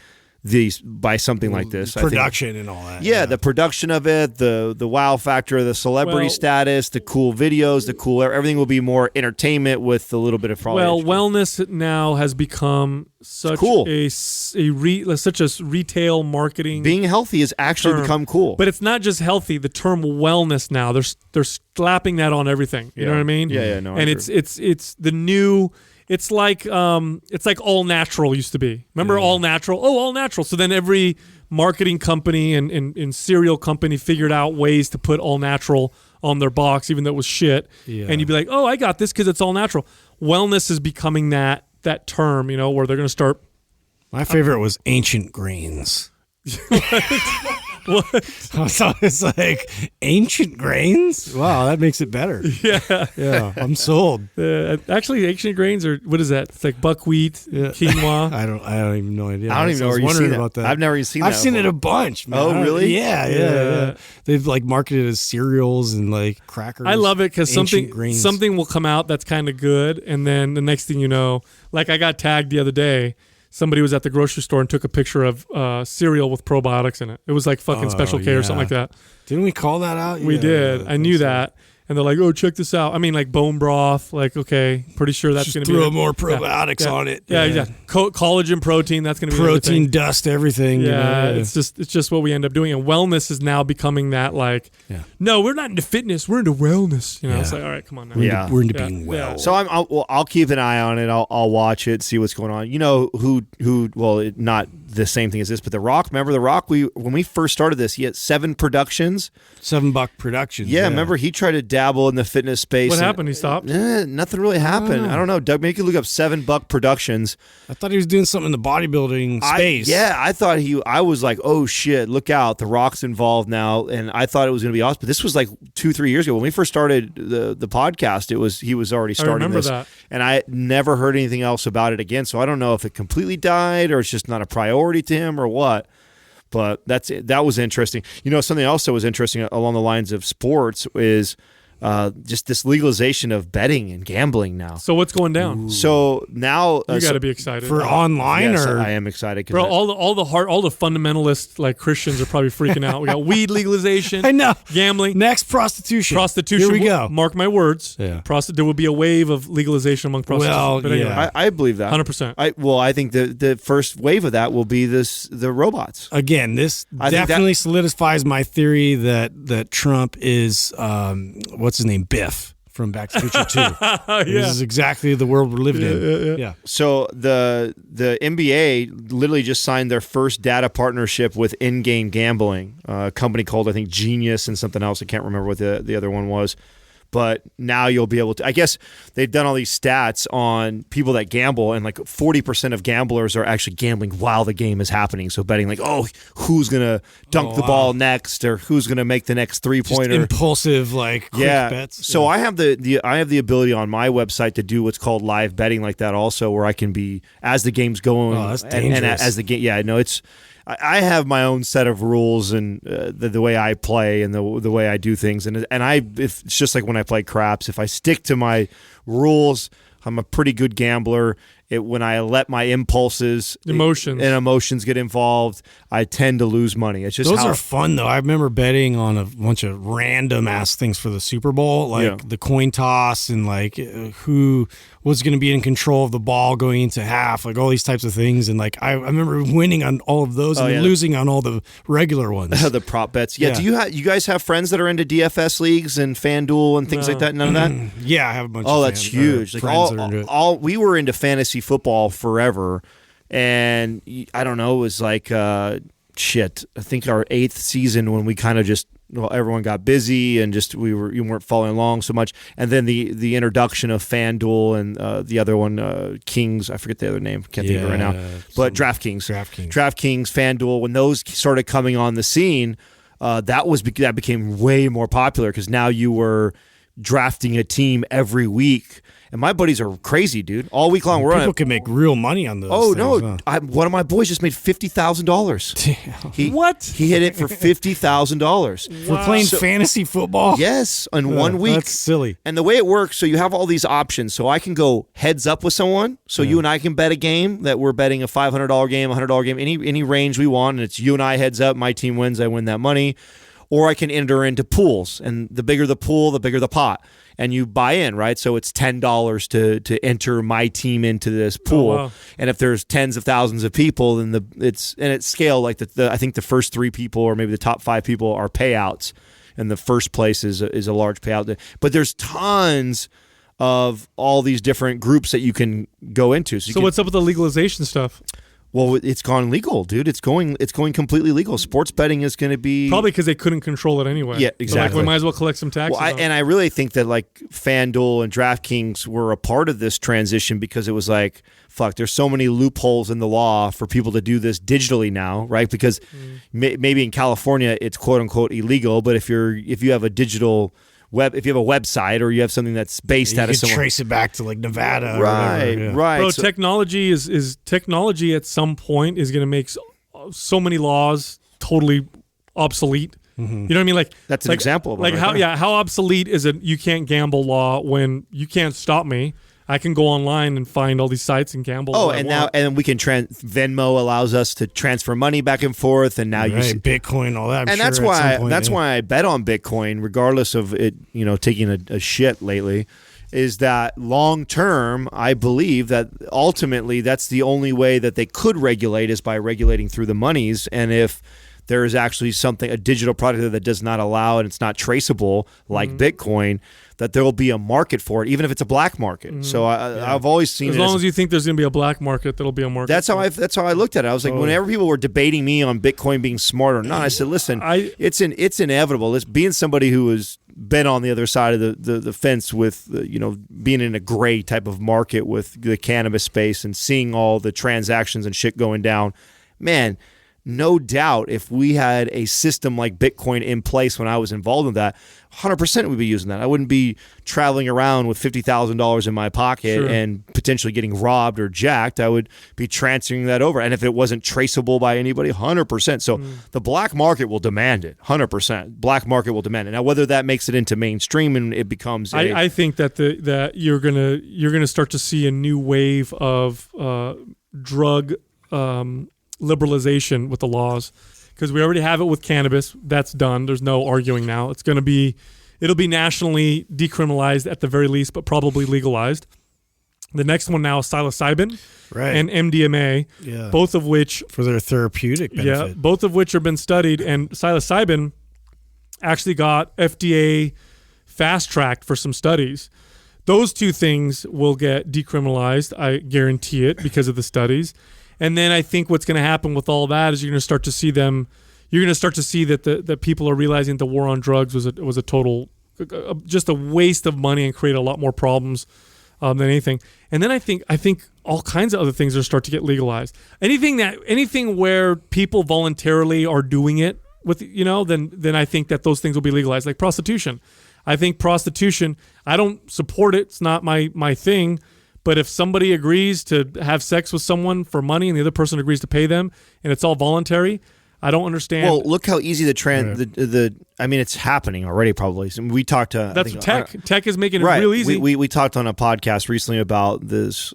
something like this. Production and all that. Yeah, the production of it, the wow factor, the celebrity status, the cool videos, everything will be more entertainment with a little bit of probably. Well, wellness now has become such such a retail marketing. Being healthy has actually become cool. But it's not just healthy. The term wellness now, they're slapping that on everything. You know what I mean? Yeah, no. And it's the new. It's like all natural used to be. Remember all natural? Oh, all natural. So then every marketing company and cereal company figured out ways to put all natural on their box, even though it was shit. Yeah. And you'd be like, oh, I got this because it's all natural. Wellness is becoming that term, where they're going to start. My favorite was ancient grains. What? So it's like ancient grains. Wow, that makes it better. Yeah, I'm sold. Actually, ancient grains are, what is that? It's like buckwheat, quinoa. I don't even know idea. I don't even know where you've seen about that. I've never even seen that. I've seen it a bunch. Man. Oh, really? Yeah. They've like marketed as cereals and like crackers. I love it because something will come out that's kind of good, and then the next thing you know, like I got tagged the other day. Somebody was at the grocery store and took a picture of cereal with probiotics in it. It was like fucking Special K or something like that. Didn't we call that out? We did. I knew that. And they're like, oh, check this out. I mean, like bone broth. Like, okay, pretty sure that's going to be. Throw more probiotics on it. Yeah. Collagen protein. That's going to be protein, everything. Dust, everything. Yeah, it's just what we end up doing. And wellness is now becoming that like, no, we're not into fitness. We're into wellness. It's like, all right, come on now. We're into being well. Yeah. So I'll keep an eye on it. I'll watch it, see what's going on. You know who? Well, not the same thing as this, but The Rock. Remember The Rock? When we first started this, he had 7 productions. $7 productions. Yeah, remember he tried to dabble in the fitness space. What happened? He stopped? Nothing really happened. I don't know. Doug, maybe you could look up $7 Productions. I thought he was doing something in the bodybuilding space. I thought I was like, oh shit, look out. The Rock's involved now. And I thought it was going to be awesome. But this was like 2-3 years ago. When we first started the podcast, he was already starting this. That. And I never heard anything else about it again. So I don't know if it completely died or it's just not a priority to him or what. But that was interesting. Something else that was interesting along the lines of sports is just this legalization of betting and gambling now. So what's going down? So now you got to be excited for online. Yes, or I am excited. Bro, all the fundamentalist like Christians are probably freaking out. We got weed legalization. I know. Gambling. Next, prostitution. Here we go. Mark my words. Yeah. There will be a wave of legalization among prostitutes. Well, but anyway, yeah. I believe that 100%. I think the first wave of that will be the robots. Again, this definitely solidifies my theory that Trump is what's his name, Biff from Back to the Future 2. Yeah. This is exactly the world we're living in. Yeah. So the NBA literally just signed their first data partnership with in-game gambling, a company called, I think, Genius and something else. I can't remember what the other one was. But now you'll be able to, I guess they've done all these stats on people that gamble, and like 40% of gamblers are actually gambling while the game is happening. So betting like, who's going to dunk the ball next, or who's going to make the next three-pointer. Just impulsive, quick bets. So I have the ability on my website to do what's called live betting like that also, where I can be, as the game's going. Oh, that's dangerous. And as the game, I have my own set of rules and the way I play and the way I do things, and if it's just like when I play craps. If I stick to my rules, I'm a pretty good gambler. When I let my emotions get involved, I tend to lose money. It's just those are fun though. I remember betting on a bunch of random ass things for the Super Bowl, the coin toss and who was going to be in control of the ball going into half, like all these types of things. And I remember winning on all of those and losing on all the regular ones. The prop bets. Yeah. Do you guys have friends that are into DFS leagues and FanDuel and things like that? None of that. Yeah, I have a bunch. Oh, that's huge. We were into fantasy football forever, and I don't know, it was I think our 8th season when we kind of just everyone got busy and just you weren't following along so much, and then the introduction of FanDuel and the other one Kings, I forget the other name, can't think of it right now, but DraftKings, FanDuel, when those started coming on the scene, that became way more popular because now you were drafting a team every week. And my buddies are crazy, dude. All week long, people can make real money on those. Oh things, no! One of my boys just made $50,000. What? He hit it for $50,000 for playing fantasy football. Yes, in 1 week. That's silly. And the way it works, so you have all these options. So I can go heads up with someone. So you and I can bet a game that we're betting a $500 game, $100 game, any range we want, and it's you and I heads up. My team wins. I win that money. Or I can enter into pools, and the bigger the pool, the bigger the pot. And you buy in, right? So it's $10 to enter my team into this pool. Oh, wow. And if there's tens of thousands of people, then it's scale I think the first 3 people or maybe the top 5 people are payouts, and the first place is a large payout. But there's tons of all these different groups that you can go into. So what's up with the legalization stuff? Well, it's gone legal, dude. It's going completely legal. Sports betting is going to be probably because they couldn't control it anyway. Yeah, exactly. So we might as well collect some taxes. Well, I really think that FanDuel and DraftKings were a part of this transition because it was there's so many loopholes in the law for people to do this digitally now, right? Because maybe in California it's quote unquote illegal, but if you have a digital if you have a website or you have something that's based out of somewhere, trace it back to Nevada, right? Bro, technology is technology at some point is going to make so many laws totally obsolete. Mm-hmm. You know what I mean? That's an example of it. How obsolete is it? You can't gamble law when you can't stop me. I can go online and find all these sites and gamble. Oh, and now we can Venmo allows us to transfer money back and forth, and now you see Bitcoin, all that. That's why I bet on Bitcoin, regardless of it, taking a shit lately. Is that long term? I believe that ultimately that's the only way that they could regulate is by regulating through the monies, and if there is actually a digital product that does not allow and it's not traceable like Bitcoin, that there will be a market for it, even if it's a black market. So I've always seen as long as you think there's going to be a black market, there'll be a market. That's how I looked at it. I was like, whenever people were debating me on Bitcoin being smart or not, I said, listen, it's inevitable. It's being somebody who has been on the other side of the fence with being in a gray type of market with the cannabis space and seeing all the transactions and shit going down. Man, no doubt if we had a system like Bitcoin in place when I was involved in that, 100% we'd be using that. I wouldn't be traveling around with $50,000 in my pocket and potentially getting robbed or jacked. I would be transferring that over. And if it wasn't traceable by anybody, 100%. So the black market will demand it, 100%. Black market will demand it. Now, whether that makes it into mainstream and it becomes I think that that you're gonna start to see a new wave of drug liberalization with the laws, because we already have it with cannabis. That's done. There's no arguing now. It'll be nationally decriminalized at the very least, but probably legalized. The next one now is psilocybin and MDMA, both of which for their therapeutic benefit. Yeah, both of which have been studied, and psilocybin actually got FDA fast-tracked for some studies. Those two things will get decriminalized, I guarantee it, because of the studies. And then I think what's going to happen with all that is you're going to start to see that that people are realizing the war on drugs was a total, just a waste of money and create a lot more problems than anything. And then I think all kinds of other things are start to get legalized. Anything where people voluntarily are doing it with, then I think that those things will be legalized, like prostitution. I think prostitution, I don't support it. It's not my thing. But if somebody agrees to have sex with someone for money and the other person agrees to pay them and it's all voluntary, I don't understand. Well, look how easy it's happening already probably. So we talked to... That's tech is making it real easy. We talked on a podcast recently about this,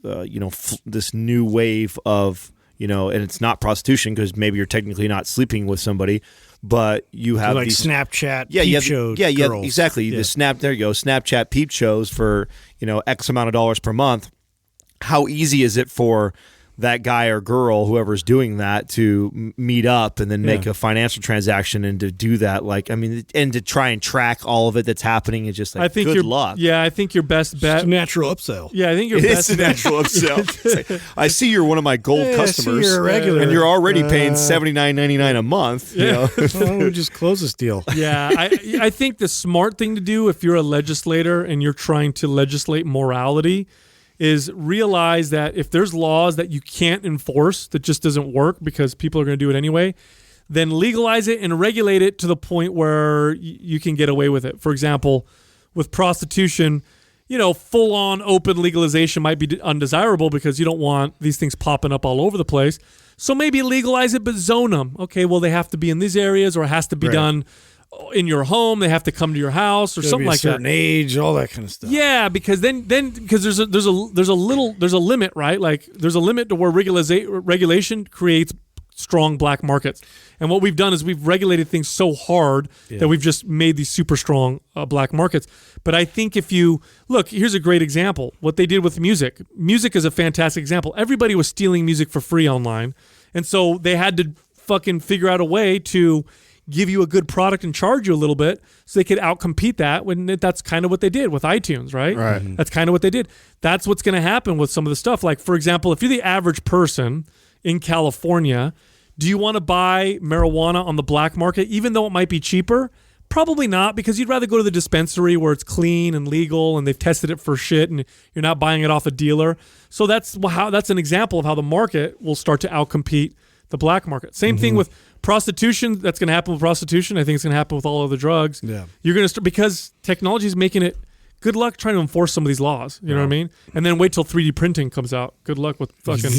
this new wave of, and it's not prostitution because maybe you're technically not sleeping with somebody, but you have like these Snapchat peep shows. Yeah, exactly. Yeah. There you go. Snapchat peep shows for, X amount of dollars per month. How easy is it for that guy or girl, whoever's doing that, to meet up and then make a financial transaction and to do that? And to try and track all of it that's happening is just like, good luck. Yeah, I think your best bet. It's a natural upsell. Yeah, I think your best bet. It's a natural upsell. I see you're one of my gold customers. You're a regular. And you're already paying $79.99 a month. Yeah. Why don't we just close this deal? Yeah, I think the smart thing to do if you're a legislator and you're trying to legislate morality is realize that if there's laws that you can't enforce, that just doesn't work because people are going to do it anyway, then legalize it and regulate it to the point where you can get away with it. For example, with prostitution, full-on open legalization might be undesirable because you don't want these things popping up all over the place. So maybe legalize it, but zone them. Okay, well, they have to be in these areas, or it has to be done in your home. They have to come to your house or something like that. Certain age, all that kind of stuff. Yeah, because then because there's a limit, right? Like there's a limit to where regulation creates strong black markets. And what we've done is we've regulated things so hard that we've just made these super strong black markets. But I think if you look, here's a great example. What they did with music. Music is a fantastic example. Everybody was stealing music for free online. And so they had to fucking figure out a way to give you a good product and charge you a little bit so they could outcompete that. That's kind of what they did with iTunes, right? Right. That's kind of what they did. That's what's going to happen with some of the stuff. Like, for example, if you're the average person in California, do you want to buy marijuana on the black market, even though it might be cheaper? Probably not, because you'd rather go to the dispensary where it's clean and legal and they've tested it for shit and you're not buying it off a dealer. So that's an example of how the market will start to outcompete the black market. Same thing with prostitution. That's going to happen with prostitution. I think it's going to happen with all other drugs. Yeah. You're going to start, because technology is making it. Good luck trying to enforce some of these laws. You know what I mean? And then wait till 3D printing comes out. Good luck with fucking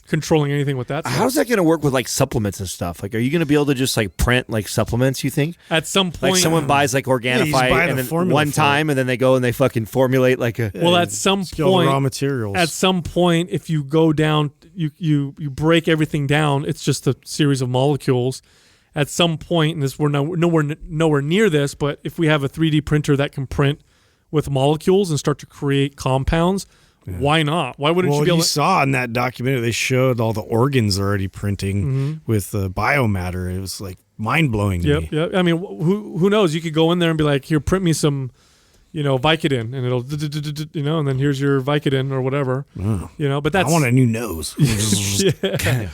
controlling anything with that stuff. How's that going to work with like supplements and stuff? Like, are you going to be able to just like print like supplements, you think? At some point. Like someone buys like Organifi and then one time and then they go and they fucking formulate like a... Well, at some point... raw materials. At some point, if you go down, you break everything down, it's just a series of molecules. At some point, and we're nowhere near this, but if we have a 3D printer that can print with molecules and start to create compounds, why not? Why wouldn't you be able to... you saw in that documentary, they showed all the organs already printing with biomatter. It was like mind-blowing to me. Yep. I mean, who knows? You could go in there and be like, here, print me some, Vicodin, and it'll, and then here's your Vicodin or whatever. Oh. But that's... I want a new nose.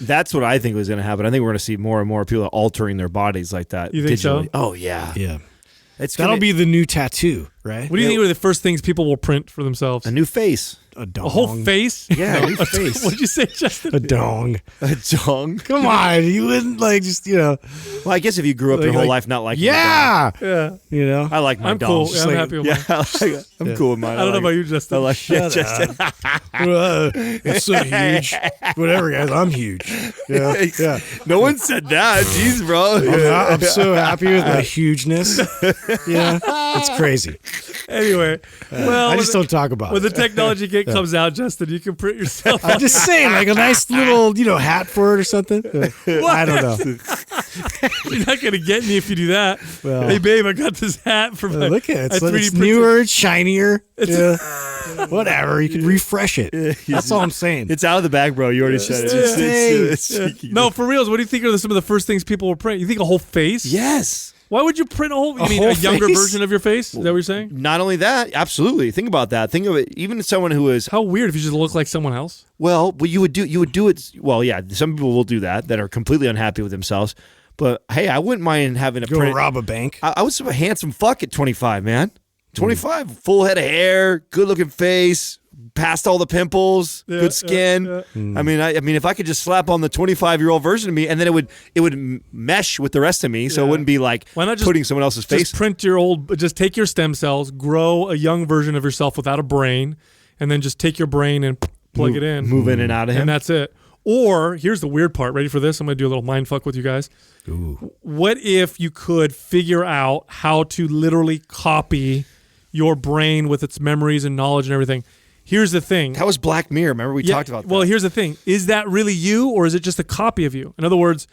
That's what I think was going to happen. I think we're going to see more and more people altering their bodies like that. You think digitally. so? Oh, yeah. Yeah. That'll be the new tattoo, right? What do you think are the first things people will print for themselves? A new face. a dong. A whole face? Yeah, a face. What'd you say, Justin? A dong. A dong. Come on, you wouldn't like just Well, I guess if you grew up your whole life not liking yeah, Yeah. you know. I like my I'm dong. cool. Just Yeah, I'm like- happy with yeah, mine. I'm cool with mine. I don't know about you, Justin. I like yeah, just, It's so huge. Whatever, guys. I'm huge. Yeah, yeah. No one said that. Jeez, bro. I'm so happy with my hugeness. Yeah, it's crazy. Anyway, well, I just don't talk about when it. the technology kit comes out, Justin, you can print yourself. I'm just saying, like a nice little, hat for it or something. I don't know. You're not gonna get me if you do that. Well, Hey, babe, I got this hat for my. look at it. I 3D It's printed- newer, it's shinier. Yeah. Whatever. You can refresh it. That's all I'm saying. It's out of the bag, bro. You already said it. It's- No, for reals. What do you think are some of the first things people will print? You think a whole face? Yes. Why would you print a whole? You A mean whole a younger face? version of your face? Is that what you're saying? Not only that, absolutely. Think about that. Think of it. Even someone who is How weird if you just look like someone else. well, you would do it. Well, yeah. Some people will do that are completely unhappy with themselves. But hey, I wouldn't mind having a Go print. rob a bank. I was a handsome fuck at 25, man. 25, full head of hair, good looking face, past all the pimples, good skin. I mean, if I could just slap on the 25-year-old version of me, and then it would mesh with the rest of me, so it wouldn't be like Why not just putting someone else's face. Just print your old. Just take your stem cells, grow a young version of yourself without a brain, and then just take your brain and plug it in, move in and out of him. and that's it. Or here's the weird part. Ready for this? I'm gonna do a little mind fuck with you guys. Ooh. What if you could figure out how to literally copy your brain with its memories and knowledge and everything? Here's the thing. That was Black Mirror. Remember we talked about that. Well, here's the thing. Is that really you, or is it just a copy of you? In other words,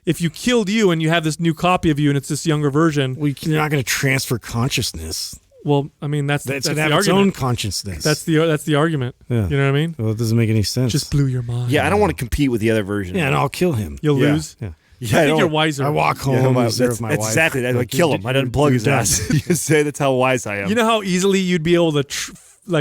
if you killed you and you have this new copy of you and it's this younger version, Well, you're not going to transfer consciousness. well, I mean, that's It's the going to have its argument. own consciousness. That's the argument. Yeah. You know what I mean? Well, it doesn't make any sense. Just blew your mind. yeah, I don't want to compete with the other version. and I'll kill him. You'll Yeah. lose. Yeah. Yeah, I think you're wiser. I walk home and serve my that's wife. exactly that. I Like, kill him. I don't plug his you're done. ass. You say that's how wise I am. You know how easily you'd be able to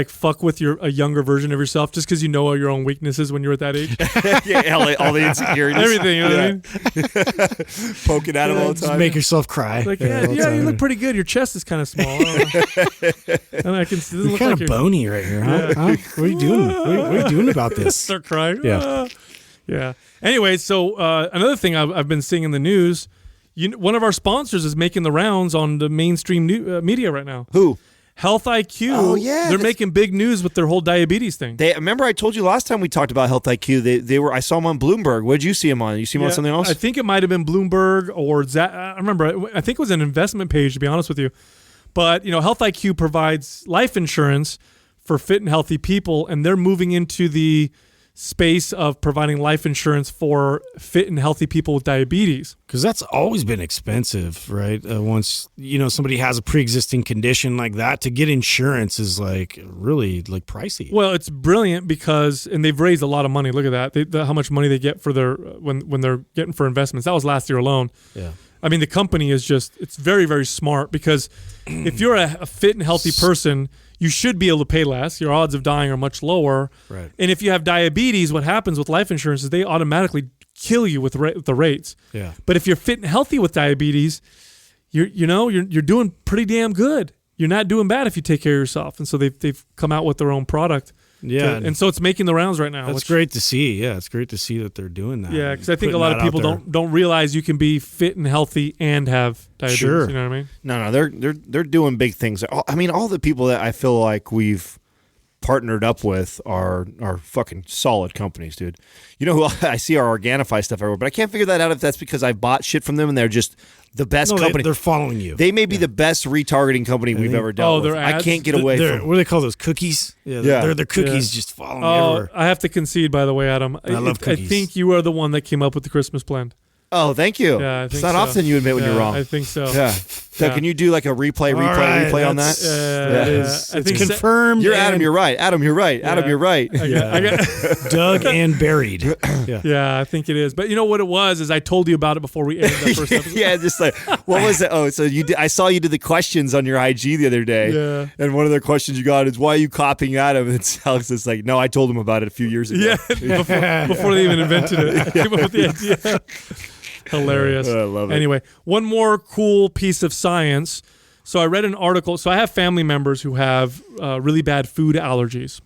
fuck with a younger version of yourself just because you know all your own weaknesses when you're at that age. yeah, all the insecurities. Everything. You know what I mean? Poking at him all the Just time. make yourself cry. Like, all yeah, the you time. look pretty good. Your chest is kind of small. I don't know. And I can see. You're kind of bony right here, huh? Huh? What are you doing? What are you doing about this? Start crying. Yeah. Yeah. Anyway, so another thing I've been seeing in the news, one of our sponsors is making the rounds on the mainstream media right now. Who? Health IQ. Oh, yeah, They're that's- making big news with their whole diabetes thing. They remember I told you last time we talked about Health IQ. They were. I saw them on Bloomberg. What did you see them on? You see them on something else? I think it might have been Bloomberg or I remember. I think it was an investment page, to be honest with you. But Health IQ provides life insurance for fit and healthy people, and they're moving into the space of providing life insurance for fit and healthy people with diabetes. Because that's always been expensive, right? Once somebody has a pre-existing condition like that, to get insurance is really pricey. Well, it's brilliant because, and they've raised a lot of money. Look at that, how much money they get for their when they're getting for investments. That was last year alone. Yeah. I mean, the company is it's very, very smart because if you're a fit and healthy person, you should be able to pay less. Your odds of dying are much lower. Right. And if you have diabetes, what happens with life insurance is they automatically kill you with the rates. Yeah. But if you're fit and healthy with diabetes, you're doing pretty damn good. You're not doing bad if you take care of yourself. And so they've come out with their own product. Yeah. And so it's making the rounds right now. That's great to see. Yeah, it's great to see that they're doing that. Yeah, because I think a Putting lot of that out people there. don't realize you can be fit and healthy and have diabetes. Sure. You know what I mean? No, they're doing big things. I mean, all the people that I feel like we've partnered up with are fucking solid companies, dude. You know who I see our Organifi stuff everywhere, but I can't figure that out if that's because I bought shit from them and they're just the best company. They're following you. They may be the best retargeting company we've ever dealt with. their I ads? can't get away They're- from. what do they call those cookies? Yeah, Yeah. they're cookies Yeah. just following me Oh, everywhere. I have to concede, by the way, Adam. I love I cookies. think you are the one that came up with the Christmas blend. Oh, thank you. Yeah, I think it's not so. often you admit when Yeah, you're wrong. I think so. Yeah. So Yeah. can you do like a replay right, on that? that's- Yeah. It's I think confirmed. You're and Adam. You're right. Adam, you're right. Adam, Yeah. you're right. I got dug and buried. Yeah. yeah, I think it is. But you know what it was is I told you about it before we aired that first episode. Yeah, just like what was it? Oh, so I saw you did the questions on your IG the other day. Yeah. And one of the questions you got is why are you copying Adam? And Alex is like, no, I told him about it a few years ago. Yeah, before they even invented it. I came up with the idea. Hilarious. I love it. Anyway, one more cool piece of science. So I read an article. So I have family members who have really bad food allergies.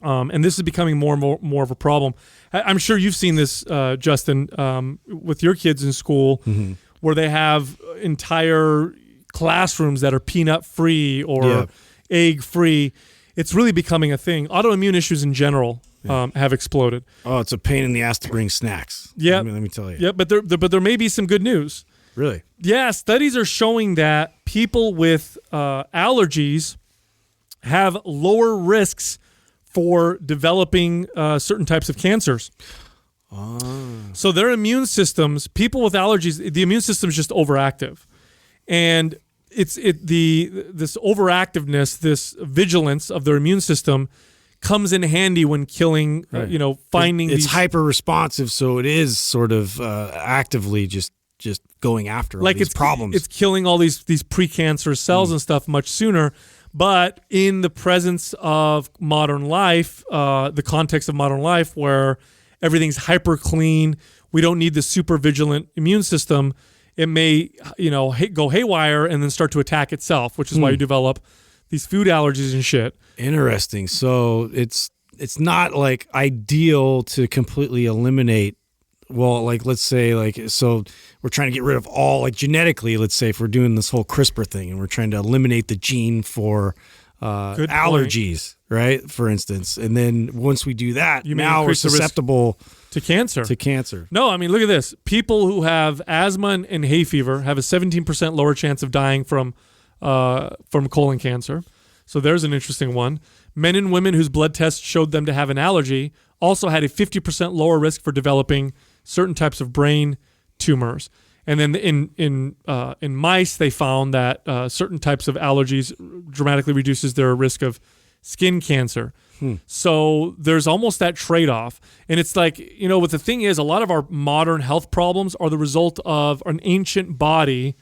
And this is becoming more and more of a problem. I'm sure you've seen this, Justin, with your kids in school, where they have entire classrooms that are peanut-free or egg-free. It's really becoming a thing. Autoimmune issues in general have exploded. Oh, it's a pain in the ass to bring snacks. Yeah, let me tell you. Yeah, but there may be some good news. Really? Yeah, studies are showing that people with allergies have lower risks for developing certain types of cancers. So their immune systems, people with allergies, the immune system is just overactive, and this overactiveness, this vigilance of their immune system comes in handy when killing. Finding it's hyper responsive, so it is sort of actively just going after all these problems. It's killing all these precancerous cells and stuff much sooner. But in the presence of modern life, the context of modern life where everything's hyper clean, we don't need the super vigilant immune system, it may go haywire and then start to attack itself, which is why you develop these food allergies and shit. Interesting. So it's not like ideal to completely eliminate. Well, like let's say so we're trying to get rid of all genetically. Let's say if we're doing this whole CRISPR thing and we're trying to eliminate the gene for allergies, right? For instance, and then once we do that, now we're susceptible to cancer. No, I mean look at this. People who have asthma and hay fever have a 17% lower chance of dying from colon cancer. So there's an interesting one. Men and women whose blood tests showed them to have an allergy also had a 50% lower risk for developing certain types of brain tumors. And then in mice, they found that certain types of allergies dramatically reduces their risk of skin cancer. So there's almost that trade-off. And it's like, what the thing is, a lot of our modern health problems are the result of an ancient body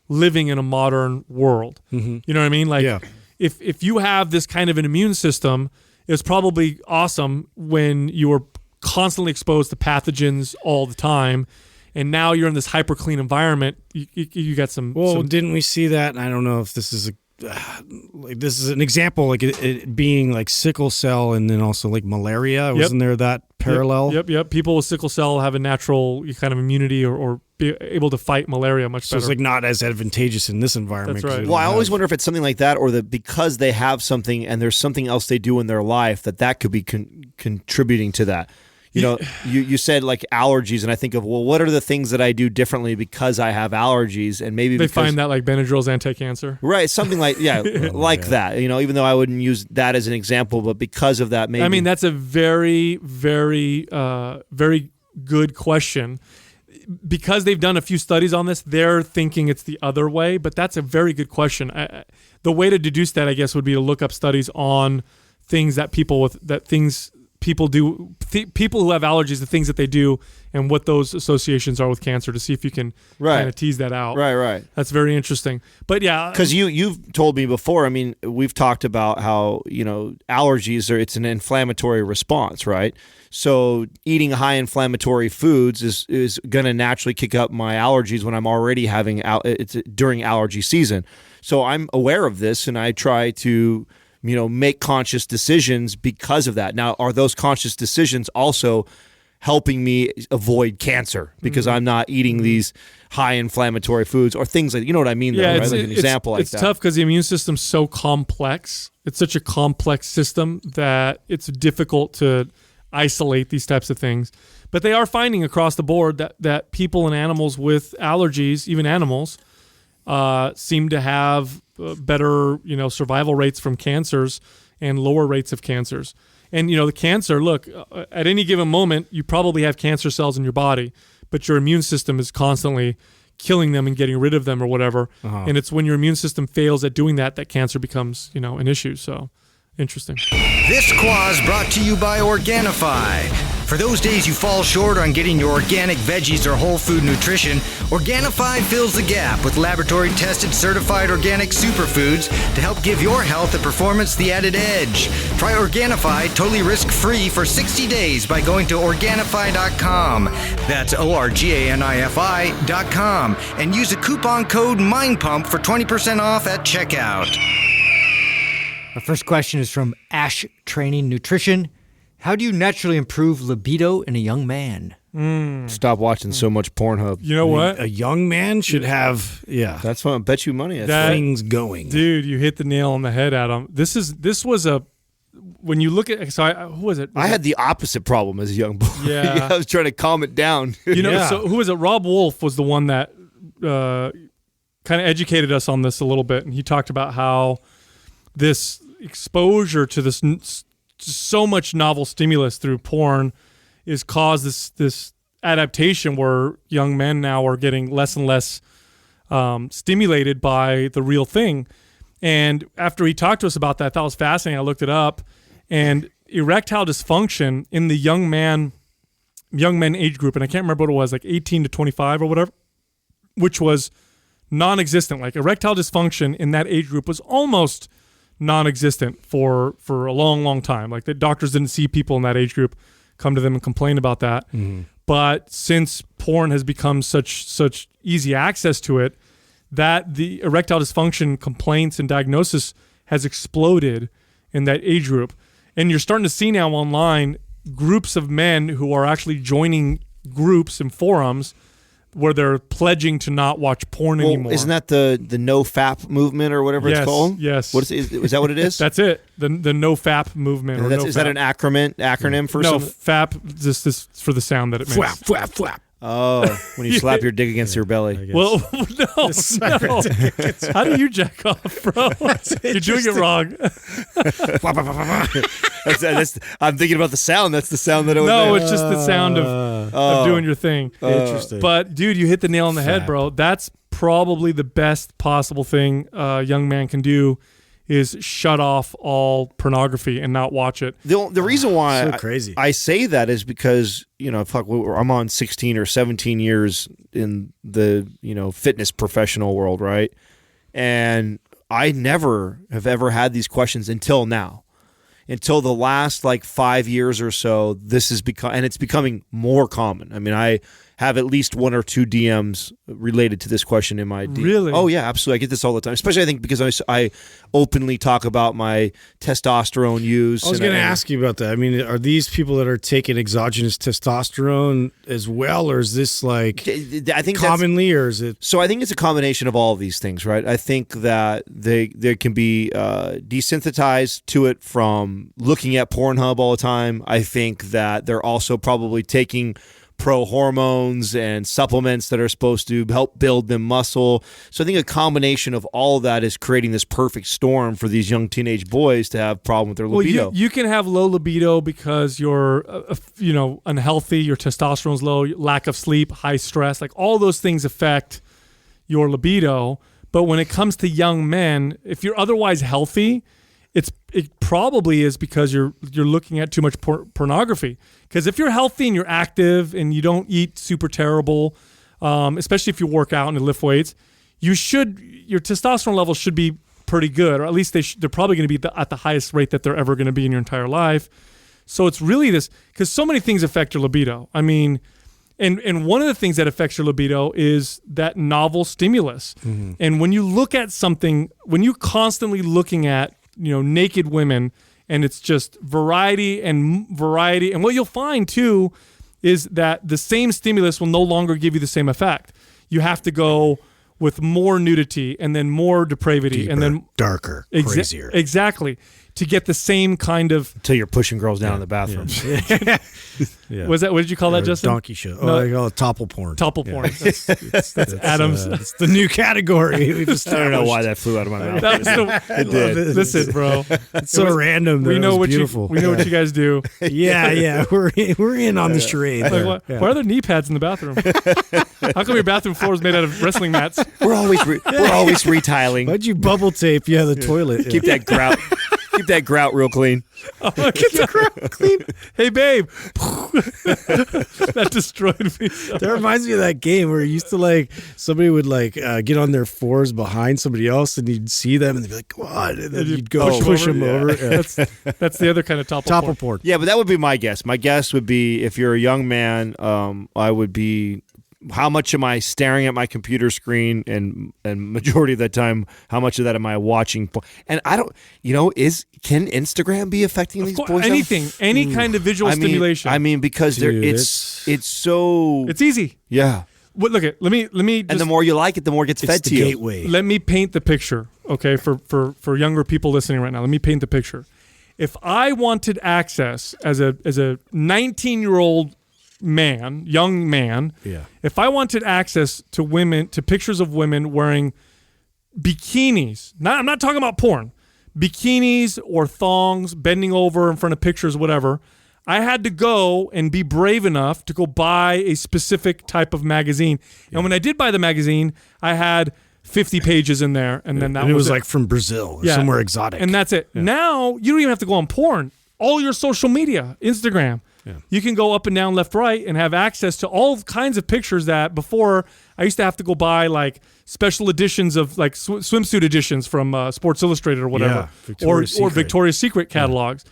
living in a modern world. You know what I mean? If you have this kind of an immune system, it's probably awesome when you were constantly exposed to pathogens all the time, and now you're in this hyper clean environment. You got some. Well, didn't we see that? And I don't know if this is this is an example, it being sickle cell, and then also malaria. Wasn't there that parallel? Yep. People with sickle cell have a natural kind of immunity or be able to fight malaria much better. So it's not as advantageous in this environment. That's right. Well, I always wonder if it's something like that, or that because they have something and there's something else they do in their life that could be contributing to that. You said allergies, and I think of, what are the things that I do differently because I have allergies, and maybe they find that Benadryl's anti-cancer, right? Something that. Even though I wouldn't use that as an example, but because of that, maybe. I mean, that's a very, very, very good question. Because they've done a few studies on this, they're thinking it's the other way, but that's a very good question. The way to deduce that, I guess, would be to look up studies on things that people do, people who have allergies, the things that they do, and what those associations are with cancer, to see if you can kind of tease that out. Right. That's very interesting. But yeah, because you've told me before. I mean, we've talked about how allergies it's an inflammatory response, right? So eating high inflammatory foods is going to naturally kick up my allergies when I'm already having it's during allergy season. So I'm aware of this, and I try to make conscious decisions because of that. Now, are those conscious decisions also helping me avoid cancer because I'm not eating these high inflammatory foods or things like, what I mean? Yeah, though, right? An example like that. It's tough because the immune system's so complex. It's such a complex system that it's difficult to isolate these types of things. But they are finding across the board that people and animals with allergies, even animals, seem to have better, survival rates from cancers and lower rates of cancers. And, the cancer, look, at any given moment, you probably have cancer cells in your body, but your immune system is constantly killing them and getting rid of them or whatever. And it's when your immune system fails at doing that cancer becomes, an issue. So interesting. This Quah is brought to you by Organifi. For those days you fall short on getting your organic veggies or whole food nutrition, Organifi fills the gap with laboratory-tested certified organic superfoods to help give your health and performance the added edge. Try Organifi totally risk-free for 60 days by going to Organifi.com. That's Organifi.com. And use the coupon code MINDPUMP for 20% off at checkout. Our first question is from Ash Training Nutrition. How do you naturally improve libido in a young man? Stop watching so much Pornhub. You know what? A young man should have, That's fun. Bet you money. things going. Dude, you hit the nail on the head, Adam. This was a when you look at who was it? I had the opposite problem as a young boy. Yeah. I was trying to calm it down. You know, Yeah. so who was it? Rob Wolf was the one that kind of educated us on this a little bit, and he talked about how this exposure to this so much novel stimulus through porn is caused this adaptation where young men now are getting less and less stimulated by the real thing. And after he talked to us about that, I thought it was fascinating. I looked it up, and erectile dysfunction in the young men age group, and I can't remember what it was, like 18 to 25 or whatever, which was non-existent. Like erectile dysfunction in that age group was almost non-existent for a long, long time. Like the doctors didn't see people in that age group come to them and complain about that. Mm-hmm. But since porn has become such easy access to it, that the erectile dysfunction complaints and diagnosis has exploded in that age group. And you're starting to see now online groups of men who are actually joining groups and forums where they're pledging to not watch porn anymore. Isn't that the no FAP movement or whatever it's called? Yes. Is that what it is? That's it. The no FAP movement. Is that an acronym for no some? FAP? This for the sound that it makes. Flap, flap, flap. Oh, when you slap your dick against your belly. Well, no. How do you jack off, bro? You're doing it wrong. I'm thinking about the sound. That's the sound that it would No, make. it's just the sound of doing your thing. Interesting. But dude, you hit the nail on the head, bro. That's probably the best possible thing a young man can do is shut off all pornography and not watch it. The reason why So crazy. I say that is because, I'm on 16 or 17 years in the, fitness professional world, right? And I never have ever had these questions until now. Until the last 5 years or so, this has become, and it's becoming more common. I mean, I have at least one or two DMs related to this question in my DM. Really? Oh yeah, absolutely. I get this all the time, especially I think because I openly talk about my testosterone use. I was going to ask you about that. I mean, are these people that are taking exogenous testosterone as well, or is this I think commonly, or is it? So I think it's a combination of all of these things, right? I think that they can be desensitized to it from looking at Pornhub all the time. I think that they're also probably taking pro hormones and supplements that are supposed to help build them muscle. So I think a combination of all of that is creating this perfect storm for these young teenage boys to have problem with their libido. Well, you can have low libido because you're, unhealthy, your testosterone's low, lack of sleep, high stress, like all those things affect your libido. But when it comes to young men, if you're otherwise healthy, it probably is because you're looking at too much pornography. Because if you're healthy and you're active and you don't eat super terrible, especially if you work out and lift weights, your testosterone levels should be pretty good, or at least they're probably going to be at the highest rate that they're ever going to be in your entire life. So it's really this, because so many things affect your libido. I mean, and one of the things that affects your libido is that novel stimulus. Mm-hmm. And when you look at something, when you're constantly looking at naked women, and it's just variety, and what you'll find too is that the same stimulus will no longer give you the same effect. You have to go with more nudity and then more depravity, Deeper, and then darker, crazier. Exactly. To get the same kind of until you're pushing girls down in the bathroom. Yeah. Was that, what did you call that, Justin? Donkey show. No. I call it topple porn. Topple porn. That's Adam's. It's the new category. We've I don't know why that flew out of my mouth. That was It did. Listen, bro. It's so random. We know what beautiful. we know what you guys do. Yeah. We're in on the charade. Like, why are there knee pads in the bathroom? How come your bathroom floor is made out of wrestling mats? We're always retiling. Why'd you bubble tape? Yeah, the toilet. Keep that grout. Keep that grout real clean. Oh, get the grout clean. Hey, babe. That destroyed me. That reminds me of that game where you used to somebody would get on their fours behind somebody else, and you'd see them and they'd be like, "Come on," and then you'd go push them over. Yeah. That's the other kind of topple porn. Yeah, but that would be my guess. My guess would be if you're a young man, I would be how much am I staring at my computer screen, and majority of the time, how much of that am I watching? And I don't, can Instagram be affecting these boys? Anything, any kind of visual stimulation. I mean, because it's easy. Yeah. Well, look at let me. And the more you like it, the more it gets fed to you. Gateway. Let me paint the picture, okay, for younger people listening right now. Let me paint the picture. If I wanted access as a 19-year-old man, young man, if I wanted access to pictures of women wearing bikinis, I'm not talking about porn, bikinis or thongs, bending over in front of pictures, whatever, I had to go and be brave enough to go buy a specific type of magazine. And when I did buy the magazine, I had 50 pages in there, and then that was like from Brazil or somewhere exotic. And that's it. Yeah. Now, you don't even have to go on porn. All your social media, Instagram, you can go up and down, left, right, and have access to all kinds of pictures that before I used to have to go buy like special editions of like swimsuit editions from Sports Illustrated or whatever, or Victoria's Secret catalogs. Yeah.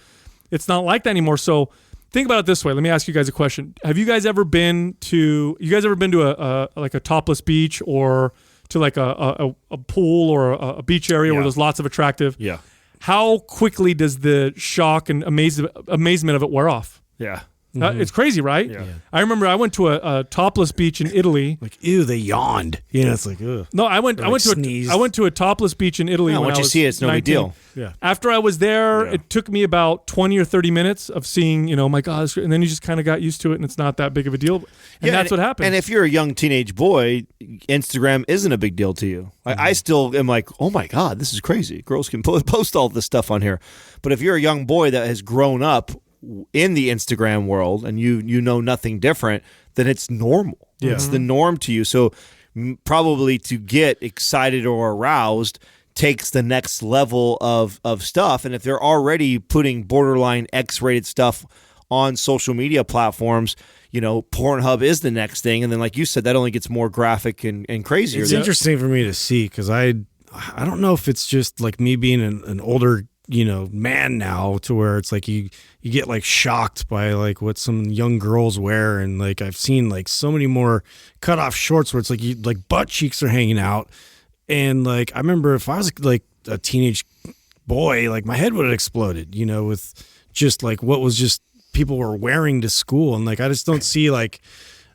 It's not like that anymore. So think about it this way. Let me ask you guys a question. Have you guys ever been to a topless beach, or to like a pool or a beach area where there's lots of attractive? Yeah. How quickly does the shock and amazement of it wear off? Yeah. It's crazy, right? Yeah. I remember I went to a topless beach in Italy. Like, ew, they yawned. It's like, ugh. No, I went to a topless beach in Italy. Once you see it, it's no big deal. Yeah. After I was there, it took me about 20 or 30 minutes of seeing, my God, and then you just kind of got used to it, and it's not that big of a deal. And that's what happens. And if you're a young teenage boy, Instagram isn't a big deal to you. I still am like, oh my God, this is crazy. Girls can post all this stuff on here. But if you're a young boy that has grown up in the Instagram world and you know nothing different, then it's normal. Yeah. It's the norm to you. So probably to get excited or aroused takes the next level of stuff. And if they're already putting borderline X-rated stuff on social media platforms, Pornhub is the next thing. And then, like you said, that only gets more graphic and crazier. It's interesting for me to see, because I don't know if it's just like me being an older man now, to where it's like you get like shocked by like what some young girls wear, and like I've seen like so many more cut off shorts where it's like butt cheeks are hanging out, and like I remember if I was like a teenage boy, like my head would have exploded, with just like what was just people were wearing to school, and like I just don't see like.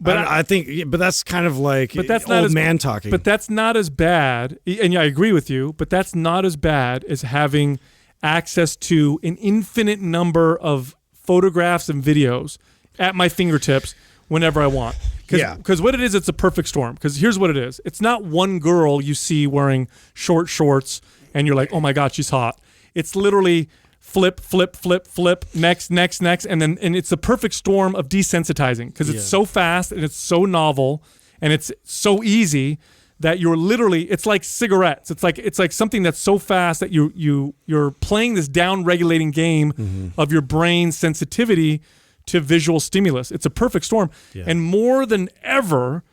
But I think, but that's kind of like old man talking. But that's not as bad, and I agree with you. But that's not as bad as having access to an infinite number of photographs and videos at my fingertips whenever I want. Because what it is, it's a perfect storm. Because here's what it is. It's not one girl you see wearing short shorts and you're like, oh my God, she's hot. It's literally flip, next, and it's the perfect storm of desensitizing, because it's so fast and it's so novel and it's so easy that you're literally, it's like cigarettes. It's like something that's so fast that you're playing this down-regulating game of your brain's sensitivity to visual stimulus. It's a perfect storm. Yeah. And more than ever,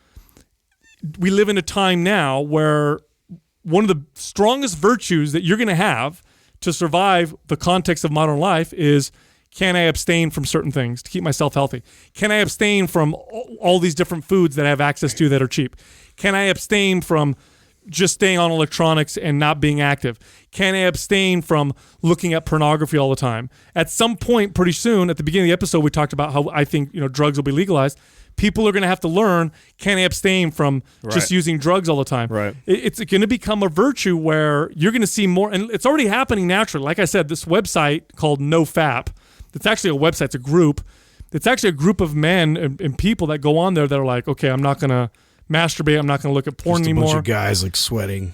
we live in a time now where one of the strongest virtues that you're going to have to survive the context of modern life is, can I abstain from certain things to keep myself healthy? Can I abstain from all these different foods that I have access to that are cheap? Can I abstain from just staying on electronics and not being active? Can I abstain from looking at pornography all the time? At some point, pretty soon, at the beginning of the episode, we talked about how I think drugs will be legalized. People are going to have to learn, can I abstain from just using drugs all the time? Right. It's going to become a virtue where you're going to see more, and it's already happening naturally. Like I said, this website called NoFap, it's actually a website, it's a group. It's actually a group of men and people that go on there that are like, okay, I'm not going to masturbate, I'm not going to look at porn anymore. Just a bunch of guys like sweating.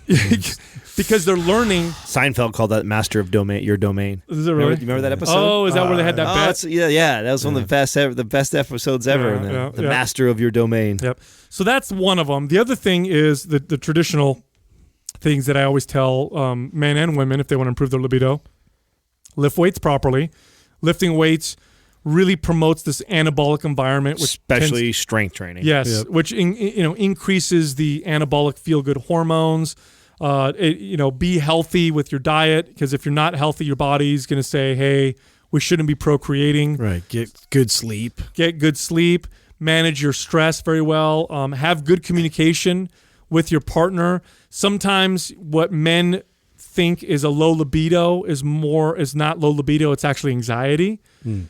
Because they're learning. Seinfeld called that master of your domain. Is it really? Remember that episode? Oh, is that where they had that bet? Yeah. That was one of the best episodes ever. The master of your domain. Yep. So that's one of them. The other thing is the traditional things that I always tell men and women if they want to improve their libido. Lift weights properly. Lifting weights really promotes this anabolic environment, which especially strength training. Yes, which increases the anabolic feel-good hormones. Be healthy with your diet, because if you're not healthy, your body's going to say, "Hey, we shouldn't be procreating." Right. Get good sleep. manage your stress very well, have good communication with your partner. Sometimes what men think is a low libido is not low libido, it's actually anxiety.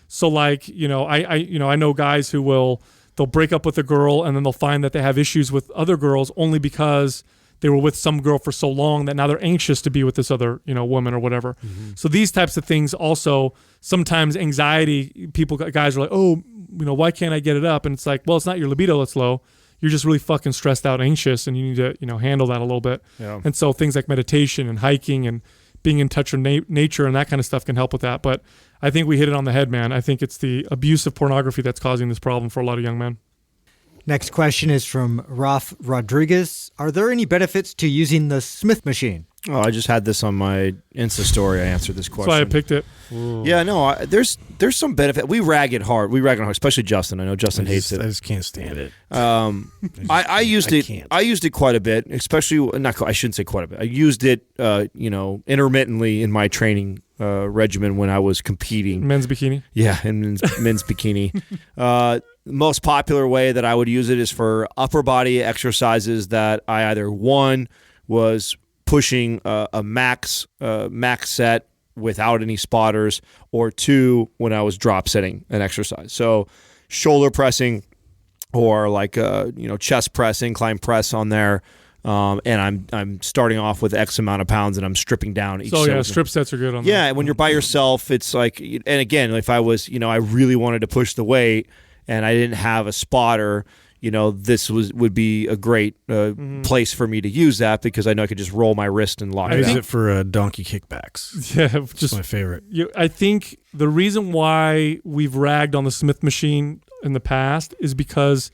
So like, I know guys who they'll break up with a girl and then they'll find that they have issues with other girls only because they were with some girl for so long that now they're anxious to be with this other, woman or whatever. So these types of things also, sometimes anxiety, guys are like, oh, why can't I get it up? And it's like, well, it's not your libido that's low. You're just really fucking stressed out, anxious, and you need to, handle that a little bit. Yeah. And so things like meditation and hiking and being in touch with nature and that kind of stuff can help with that. But I think we hit it on the head, man. I think it's the abuse of pornography that's causing this problem for a lot of young men. Next question is from Ralph Rodriguez. Are there any benefits to using the Smith machine? Oh, I just had this on my Insta story. I answered this question. That's why I picked it. Ooh. Yeah, no, there's some benefit. We rag it hard. Especially Justin. I know Justin hates it. I just can't stand it. I used it. I used it quite a bit, especially I shouldn't say quite a bit. I used it, intermittently in my training regimen when I was competing. Men's bikini? Yeah, in men's bikini. Most popular way that I would use it is for upper body exercises that I either, one, was pushing a max set without any spotters, or two, when I was drop setting an exercise. So shoulder pressing or like chest press, incline press on there. And I'm starting off with X amount of pounds and I'm stripping down each set. So yeah, strip sets are good on that. Yeah, when you're by yourself, it's like, and again, if I was, I really wanted to push the weight and I didn't have a spotter, this would be a great place for me to use that, because I know I could just roll my wrist and lock it out. I use it for donkey kickbacks. Yeah, just my favorite. I think the reason why we've ragged on the Smith machine in the past is because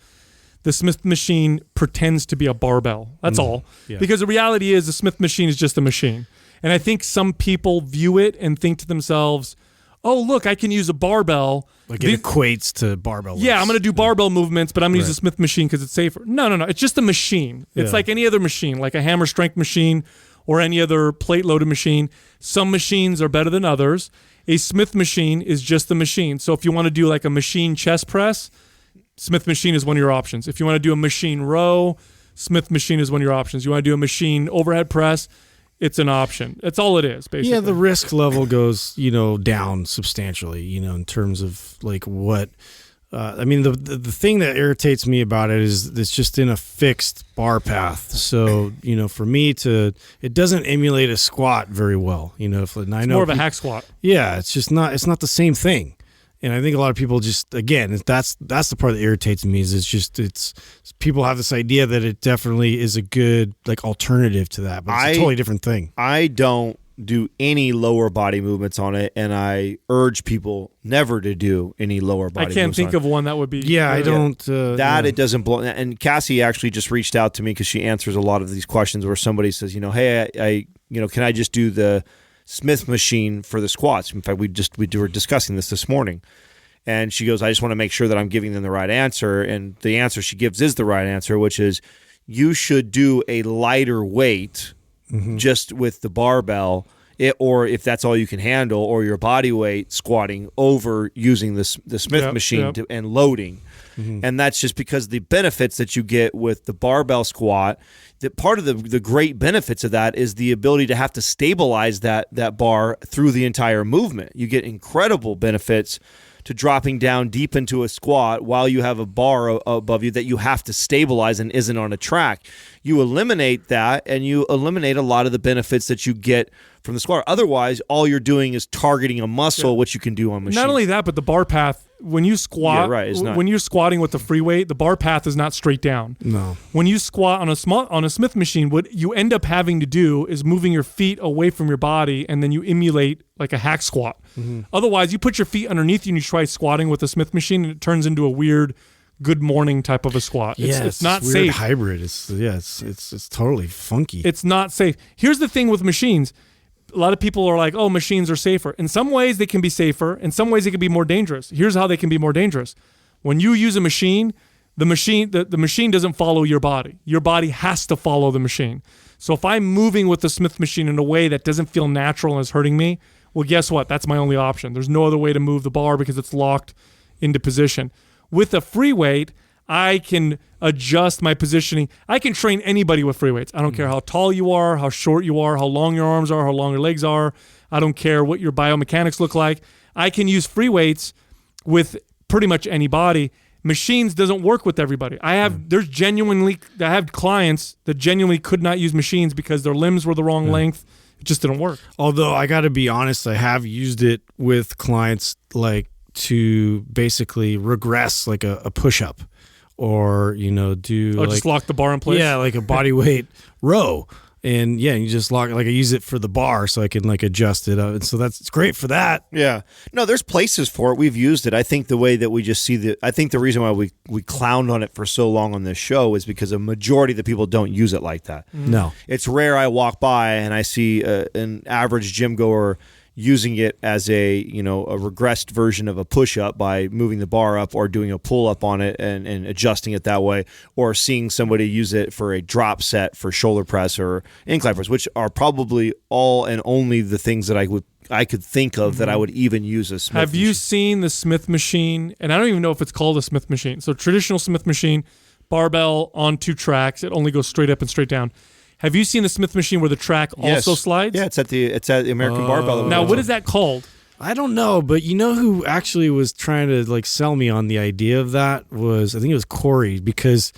the Smith machine pretends to be a barbell. That's all. Yeah. Because the reality is the Smith machine is just a machine. And I think some people view it and think to themselves, oh, look, I can use a barbell. Like it equates to barbell lifts. Yeah, I'm going to do barbell movements, but I'm going to use the Smith machine because it's safer. No. It's just a machine. It's like any other machine, like a hammer strength machine or any other plate-loaded machine. Some machines are better than others. A Smith machine is just a machine. So if you want to do like a machine chest press, Smith machine is one of your options. If you want to do a machine row, Smith machine is one of your options. You want to do a machine overhead press, it's an option. That's all it is, basically. Yeah, the risk level goes, down substantially, in terms of like what. The thing that irritates me about it is it's just in a fixed bar path. So, for me it doesn't emulate a squat very well. It's more of a hack squat. Yeah, it's not the same thing. And I think a lot of people just, again, that's the part that irritates me is it's people have this idea that it definitely is a good like alternative to that, but it's a totally different thing. I don't do any lower body movements on it, and I urge people never to do any lower body movements. I can't think of one that would be. Yeah, I don't. It doesn't blow. And Cassie actually just reached out to me because she answers a lot of these questions where somebody says, hey, I can I just do the Smith machine for the squats? In fact, we were discussing this morning, and she goes, I just want to make sure that I'm giving them the right answer, and the answer she gives is the right answer, which is you should do a lighter weight just with the barbell, or if that's all you can handle, or your body weight squatting over using the Smith machine and loading. And that's just because the benefits that you get with the barbell squat, that part of the great benefits of that is the ability to have to stabilize that bar through the entire movement. You get incredible benefits to dropping down deep into a squat while you have a bar above you that you have to stabilize and isn't on a track. You eliminate that, and you eliminate a lot of the benefits that you get from the squat. Otherwise, all you're doing is targeting a muscle, which you can do on machine. Not only that, but the bar path, when you squat, when you're squatting with the free weight, the bar path is not straight down. No. When you squat on a Smith machine, what you end up having to do is moving your feet away from your body, and then you emulate like a hack squat. Otherwise, you put your feet underneath you and you try squatting with a Smith machine, and it turns into a weird good morning type of a squat. It's not weird safe. Hybrid. It's totally funky. It's not safe. Here's the thing with machines. A lot of people are like, oh, machines are safer. In some ways, they can be safer. In some ways, they can be more dangerous. Here's how they can be more dangerous. When you use a machine, the machine doesn't follow your body. Your body has to follow the machine. So if I'm moving with the Smith machine in a way that doesn't feel natural and is hurting me, well, guess what? That's my only option. There's no other way to move the bar because it's locked into position. With a free weight, I can adjust my positioning. I can train anybody with free weights. I don't care how tall you are, how short you are, how long your arms are, how long your legs are. I don't care what your biomechanics look like. I can use free weights with pretty much any body. Machines doesn't work with everybody. I have clients that genuinely could not use machines because their limbs were the wrong length. It just didn't work. Although I got to be honest, I have used it with clients like to basically regress like a push-up or, do Just lock the bar in place? Yeah, like a body weight row. And yeah, you just lock, like I use it for the bar so I can like adjust it. And so it's great for that. Yeah. No, there's places for it. We've used it. I think the way that we just see I think the reason why we clowned on it for so long on this show is because a majority of the people don't use it like that. No. It's rare I walk by and I see an average gym goer using it as a regressed version of a push-up by moving the bar up or doing a pull-up on it and adjusting it that way, or seeing somebody use it for a drop set for shoulder press or incline press, which are probably all and only the things that I could think of that I would even use a Smith Have machine. you seen the Smith machine? And I don't even know if it's called a Smith machine. So traditional Smith machine, barbell on 2 tracks. It only goes straight up and straight down. Have you seen the Smith machine where the track also slides? Yeah, it's at the American Barbell. Now, what is that called? I don't know, but you know who actually was trying to like sell me on the idea of that was, I think it was Corey, because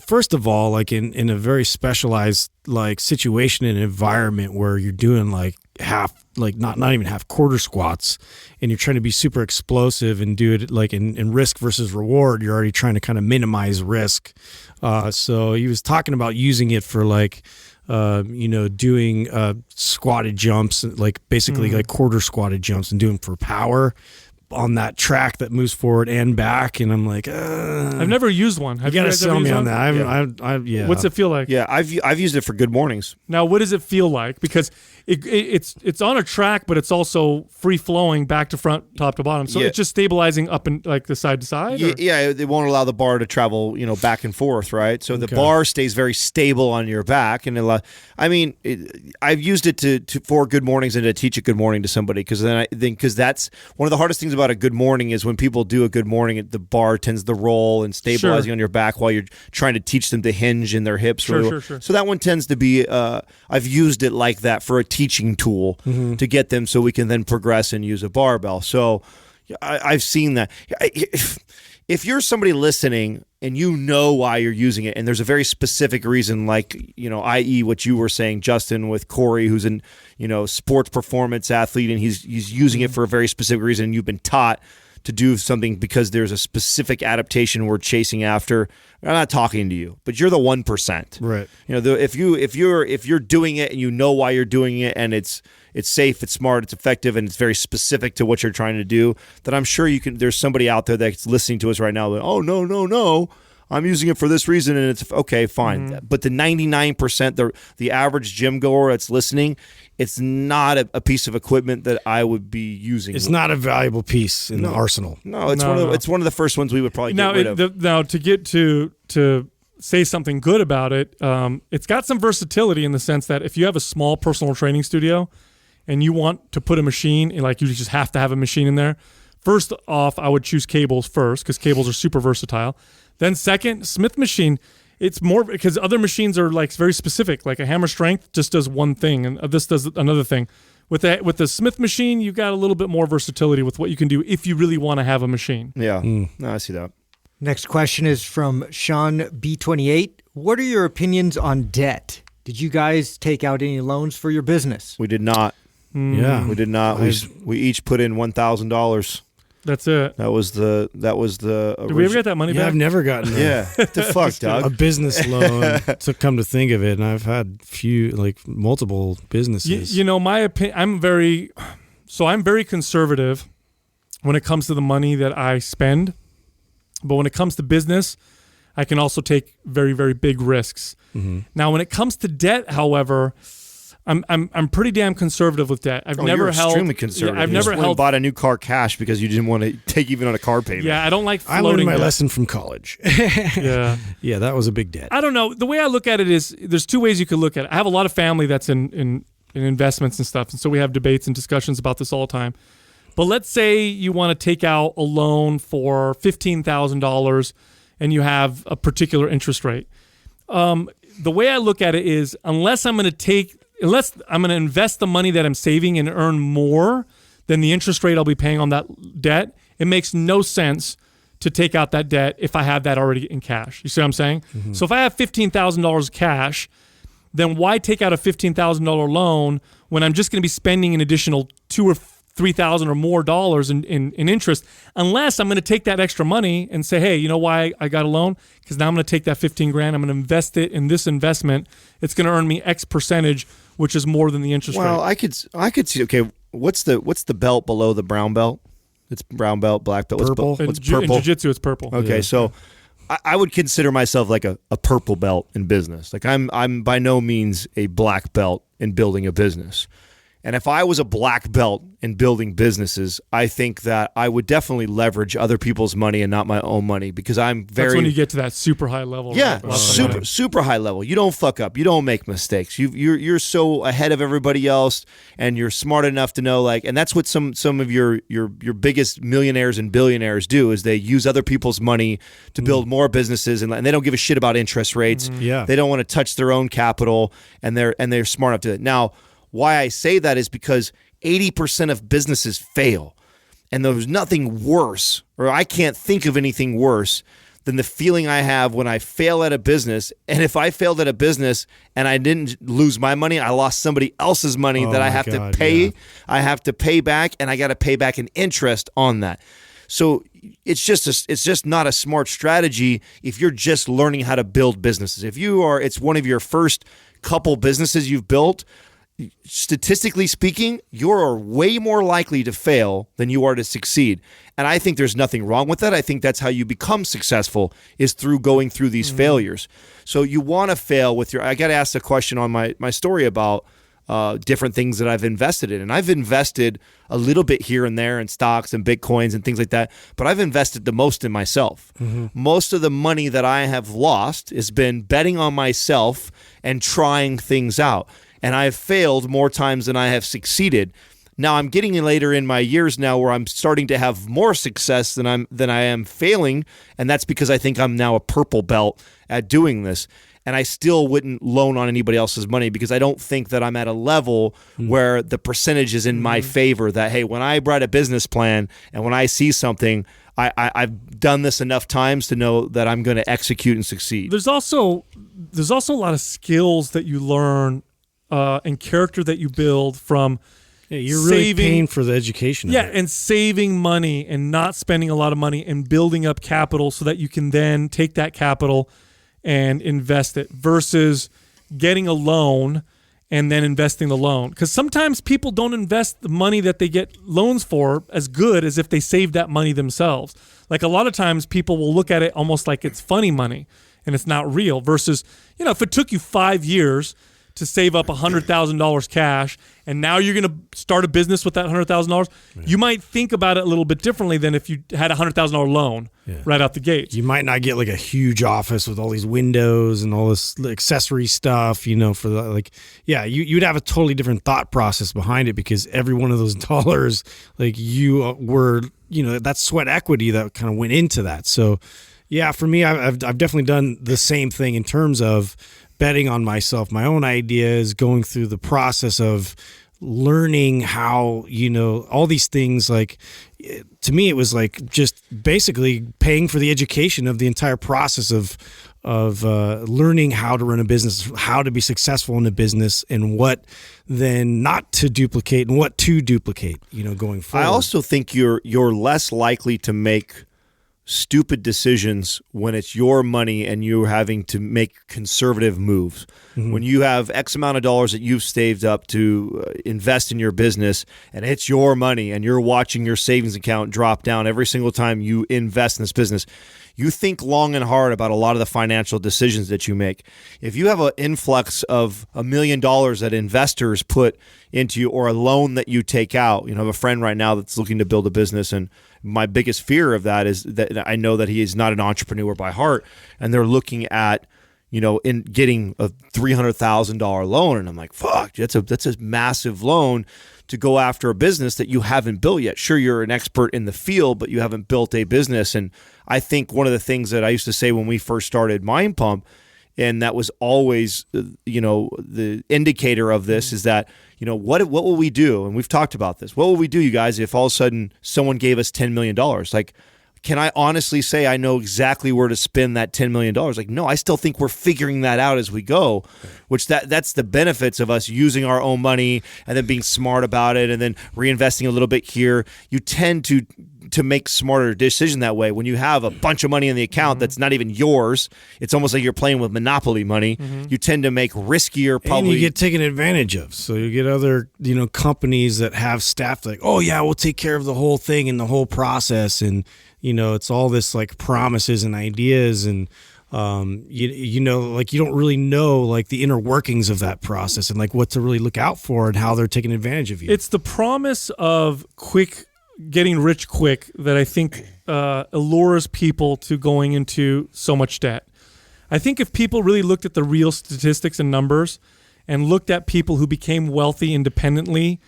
first of all, like in a very specialized like situation and environment where you're doing like half, like not even half quarter squats, and you're trying to be super explosive and do it like in risk versus reward, you're already trying to kind of minimize risk. So he was talking about using it for like, doing squatted jumps, like basically like quarter squatted jumps, and doing for power on that track that moves forward and back. And I'm like, I've never used one. Have you you got to guys ever sell me used on one? that. Yeah. What's it feel like? Yeah, I've used it for good mornings. Now, what does it feel like? Because it's on a track, but it's also free flowing back to front, top to bottom. So Yeah. it's just stabilizing up and like the side to side. Or? Yeah, they won't allow the bar to travel, back and forth, right? So the bar stays very stable on your back, and I've used it for good mornings and to teach a good morning to somebody, because that's one of the hardest things about a good morning is when people do a good morning, the bar tends to roll and stabilizing on your back while you're trying to teach them to hinge in their hips. Sure. So that one tends to be. I've used it like that for a teaching tool to get them so we can then progress and use a barbell. So I've seen that. If you're somebody listening and you know why you're using it, and there's a very specific reason, like, i.e. what you were saying, Justin, with Corey, who's an, sports performance athlete, and he's using it for a very specific reason, and you've been taught to do something because there's a specific adaptation we're chasing after. I'm not talking to you, but you're the 1%. Right. If you're doing it and you know why you're doing it, and it's safe, it's smart, it's effective, and it's very specific to what you're trying to do, then I'm sure there's somebody out there that's listening to us right now that, oh, no, I'm using it for this reason, and it's okay, fine. But the 99%, the average gym goer that's listening, it's not a piece of equipment that I would be using. It's not a valuable piece in the arsenal. No, it's one of the first ones we would probably get rid of. Now, to get to say something good about it, it's got some versatility in the sense that if you have a small personal training studio and you want to put a machine, and like you just have to have a machine in there, first off, I would choose cables first because cables are super versatile. Then second, Smith machine, it's more because other machines are like very specific. Like a hammer strength just does one thing, and this does another thing. With the Smith machine, you got a little bit more versatility with what you can do if you really want to have a machine. Yeah, no, I see that. Next question is from Sean B28. What are your opinions on debt? Did you guys take out any loans for your business? We did not. Yeah, we did not. We each put in $1,000. That's it. That was the. Did we ever get that money back? I've never gotten What the fuck, Doug? a business loan to come to think of it, and I've had multiple businesses. My opinion, I'm very conservative when it comes to the money that I spend, but when it comes to business, I can also take very, very big risks. Now, when it comes to debt, however, I'm pretty damn conservative with debt. I've never held extremely conservative. Yeah, I've You never just went and bought a new car cash because you didn't want to take even on a car payment. Yeah, I don't like I floating learned my debt. lesson from college. Yeah. Yeah, that was a big debt. I don't know. The way I look at it is there's two ways you could look at it. I have a lot of family that's in investments and stuff, and so we have debates and discussions about this all the time. But let's say you want to take out a loan for $15,000 and you have a particular interest rate. The way I look at it is unless I'm going to invest the money that I'm saving and earn more than the interest rate I'll be paying on that debt, it makes no sense to take out that debt if I have that already in cash. You see what I'm saying? Mm-hmm. So if I have $15,000 cash, then why take out a $15,000 loan when I'm just going to be spending an additional $2,000 or $3,000 or more dollars in interest, unless I'm going to take that extra money and say, hey, you know why I got a loan? Because now I'm going to take that $15,000, I'm going to invest it in this investment. It's going to earn me X percentage, which is more than the interest rate. Well, I could see. Okay, what's the belt below the brown belt? It's brown belt, black belt. Purple. What's purple? In jiu-jitsu, it's purple. Okay, so I would consider myself like a purple belt in business. Like I'm by no means a black belt in building a business. And if I was a black belt in building businesses, I think that I would definitely leverage other people's money and not my own money, because I'm very... That's when you get to that super high level. Yeah, right? super high level. You don't fuck up. You don't make mistakes. You're so ahead of everybody else, and you're smart enough to know, like, and that's what some of your biggest millionaires and billionaires do, is they use other people's money to build more businesses, and they don't give a shit about interest rates. Mm-hmm. Yeah. They don't want to touch their own capital, and they're smart enough to do it. Now, why I say that is because 80% of businesses fail. And there's nothing worse, or I can't think of anything worse than the feeling I have when I fail at a business. And if I failed at a business and I didn't lose my money, I lost somebody else's money that I have to pay. Yeah. I have to pay back, and I got to pay back an interest on that. So it's just not a smart strategy if you're just learning how to build businesses. If it's one of your first couple businesses you've built, statistically speaking, you're way more likely to fail than you are to succeed. And I think there's nothing wrong with that. I think that's how you become successful, is through going through these failures. So you want to fail with I got to ask a question on my story about different things that I've invested in. And I've invested a little bit here and there in stocks and Bitcoins and things like that, but I've invested the most in myself. Mm-hmm. Most of the money that I have lost has been betting on myself and trying things out. And I have failed more times than I have succeeded. Now I'm getting later in my years now where I'm starting to have more success than I am failing, and that's because I think I'm now a purple belt at doing this. And I still wouldn't loan on anybody else's money, because I don't think that I'm at a level where the percentage is in my favor. That, hey, when I write a business plan and when I see something, I've done this enough times to know that I'm going to execute and succeed. There's also a lot of skills that you learn and character that you build from you're really paying for the education. Yeah, and saving money and not spending a lot of money and building up capital so that you can then take that capital and invest it, versus getting a loan and then investing the loan. Because sometimes people don't invest the money that they get loans for as good as if they saved that money themselves. Like a lot of times people will look at it almost like it's funny money and it's not real, versus, if it took you 5 years to save up $100,000 cash, and now you're going to start a business with that $100,000, you might think about it a little bit differently than if you had a $100,000 loan right out the gate. You might not get like a huge office with all these windows and all this accessory stuff, for the, you'd have a totally different thought process behind it, because every one of those dollars, like you were, that's sweat equity that kind of went into that. So yeah, for me, I've definitely done the same thing in terms of betting on myself, my own ideas, going through the process of learning how, all these things. Like, to me, it was like just basically paying for the education of the entire process of learning how to run a business, how to be successful in a business, and what then not to duplicate and what to duplicate, going forward. I also think you're less likely to make stupid decisions when it's your money and you're having to make conservative moves. Mm-hmm. When you have X amount of dollars that you've saved up to invest in your business, and it's your money, and you're watching your savings account drop down every single time you invest in this business, you think long and hard about a lot of the financial decisions that you make. If you have an influx of $1 million that investors put into you, or a loan that you take out, I have a friend right now that's looking to build a business, and my biggest fear of that is that I know that he is not an entrepreneur by heart, and they're looking at in getting a $300,000 loan. And I'm like, fuck, that's a massive loan to go after a business that you haven't built yet. Sure, you're an expert in the field, but you haven't built a business. And I think one of the things that I used to say when we first started Mind Pump, and that was always, the indicator of this, is that, what will we do? And we've talked about this. What will we do, you guys, if all of a sudden someone gave us $10 million? Like, can I honestly say I know exactly where to spend that $10 million? Like, no, I still think we're figuring that out as we go, which that's the benefits of us using our own money and then being smart about it and then reinvesting a little bit here. You tend to make smarter decision that way. When you have a bunch of money in the account that's not even yours, it's almost like you're playing with monopoly money. You tend to make riskier, probably. And you get taken advantage of. So you get other, companies that have staff like, oh yeah, we'll take care of the whole thing and the whole process. And, it's all this like promises and ideas and, you don't really know like the inner workings of that process and like what to really look out for and how they're taking advantage of you. It's the promise of getting rich quick that I think allures people to going into so much debt. I think if people really looked at the real statistics and numbers and looked at people who became wealthy independently,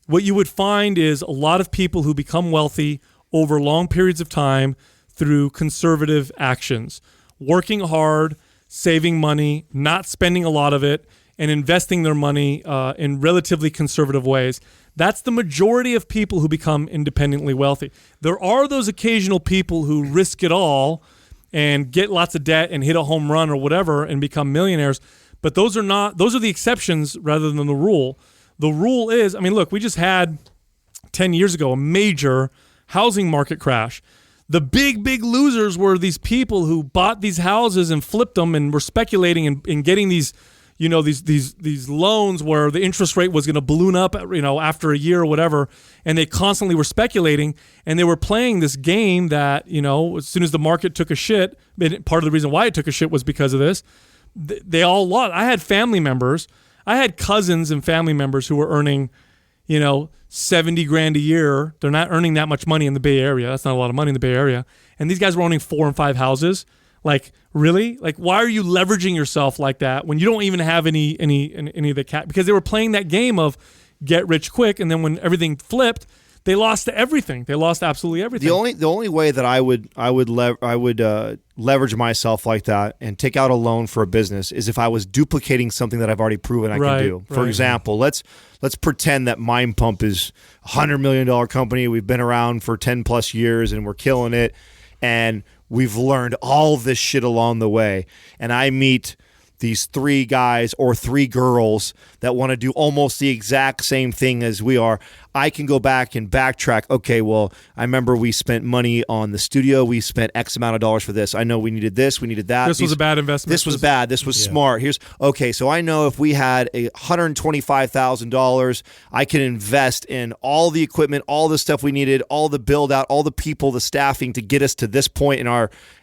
what you would find is a lot of people who become wealthy over long periods of time through conservative actions, working hard, saving money, not spending a lot of it, and investing their money in relatively conservative ways. That's the majority of people who become independently wealthy. There are those occasional people who risk it all and get lots of debt and hit a home run or whatever and become millionaires, but those are the exceptions rather than the rule. The rule is, look, we just had 10 years ago a major housing market crash. The big losers were these people who bought these houses and flipped them and were speculating in getting these these loans where the interest rate was going to balloon up, after a year or whatever, and they constantly were speculating, and they were playing this game that, as soon as the market took a shit, part of the reason why it took a shit was because of this, they all lost. I had cousins and family members who were earning, $70,000 a year. They're not earning that much money in the Bay Area. That's not a lot of money in the Bay Area. And these guys were owning 4 and 5 houses. Like, really? Like, why are you leveraging yourself like that when you don't even have any of the cash? Because they were playing that game of get rich quick, and then when everything flipped, they lost everything. They lost absolutely everything. The only way that I would leverage myself like that and take out a loan for a business is if I was duplicating something that I've already proven I can do. For example, let's pretend that Mind Pump is a $100 million company. We've been around for 10 plus years and we're killing it, and we've learned all this shit along the way. And I meet these 3 guys or 3 girls that want to do almost the exact same thing as we are. I can go back and backtrack. Okay, well, I remember we spent money on the studio. We spent X amount of dollars for this. I know we needed this. We needed that. This was a bad investment. This was bad. This was smart. So I know if we had $125,000, I can invest in all the equipment, all the stuff we needed, all the build out, all the people, the staffing to get us to this point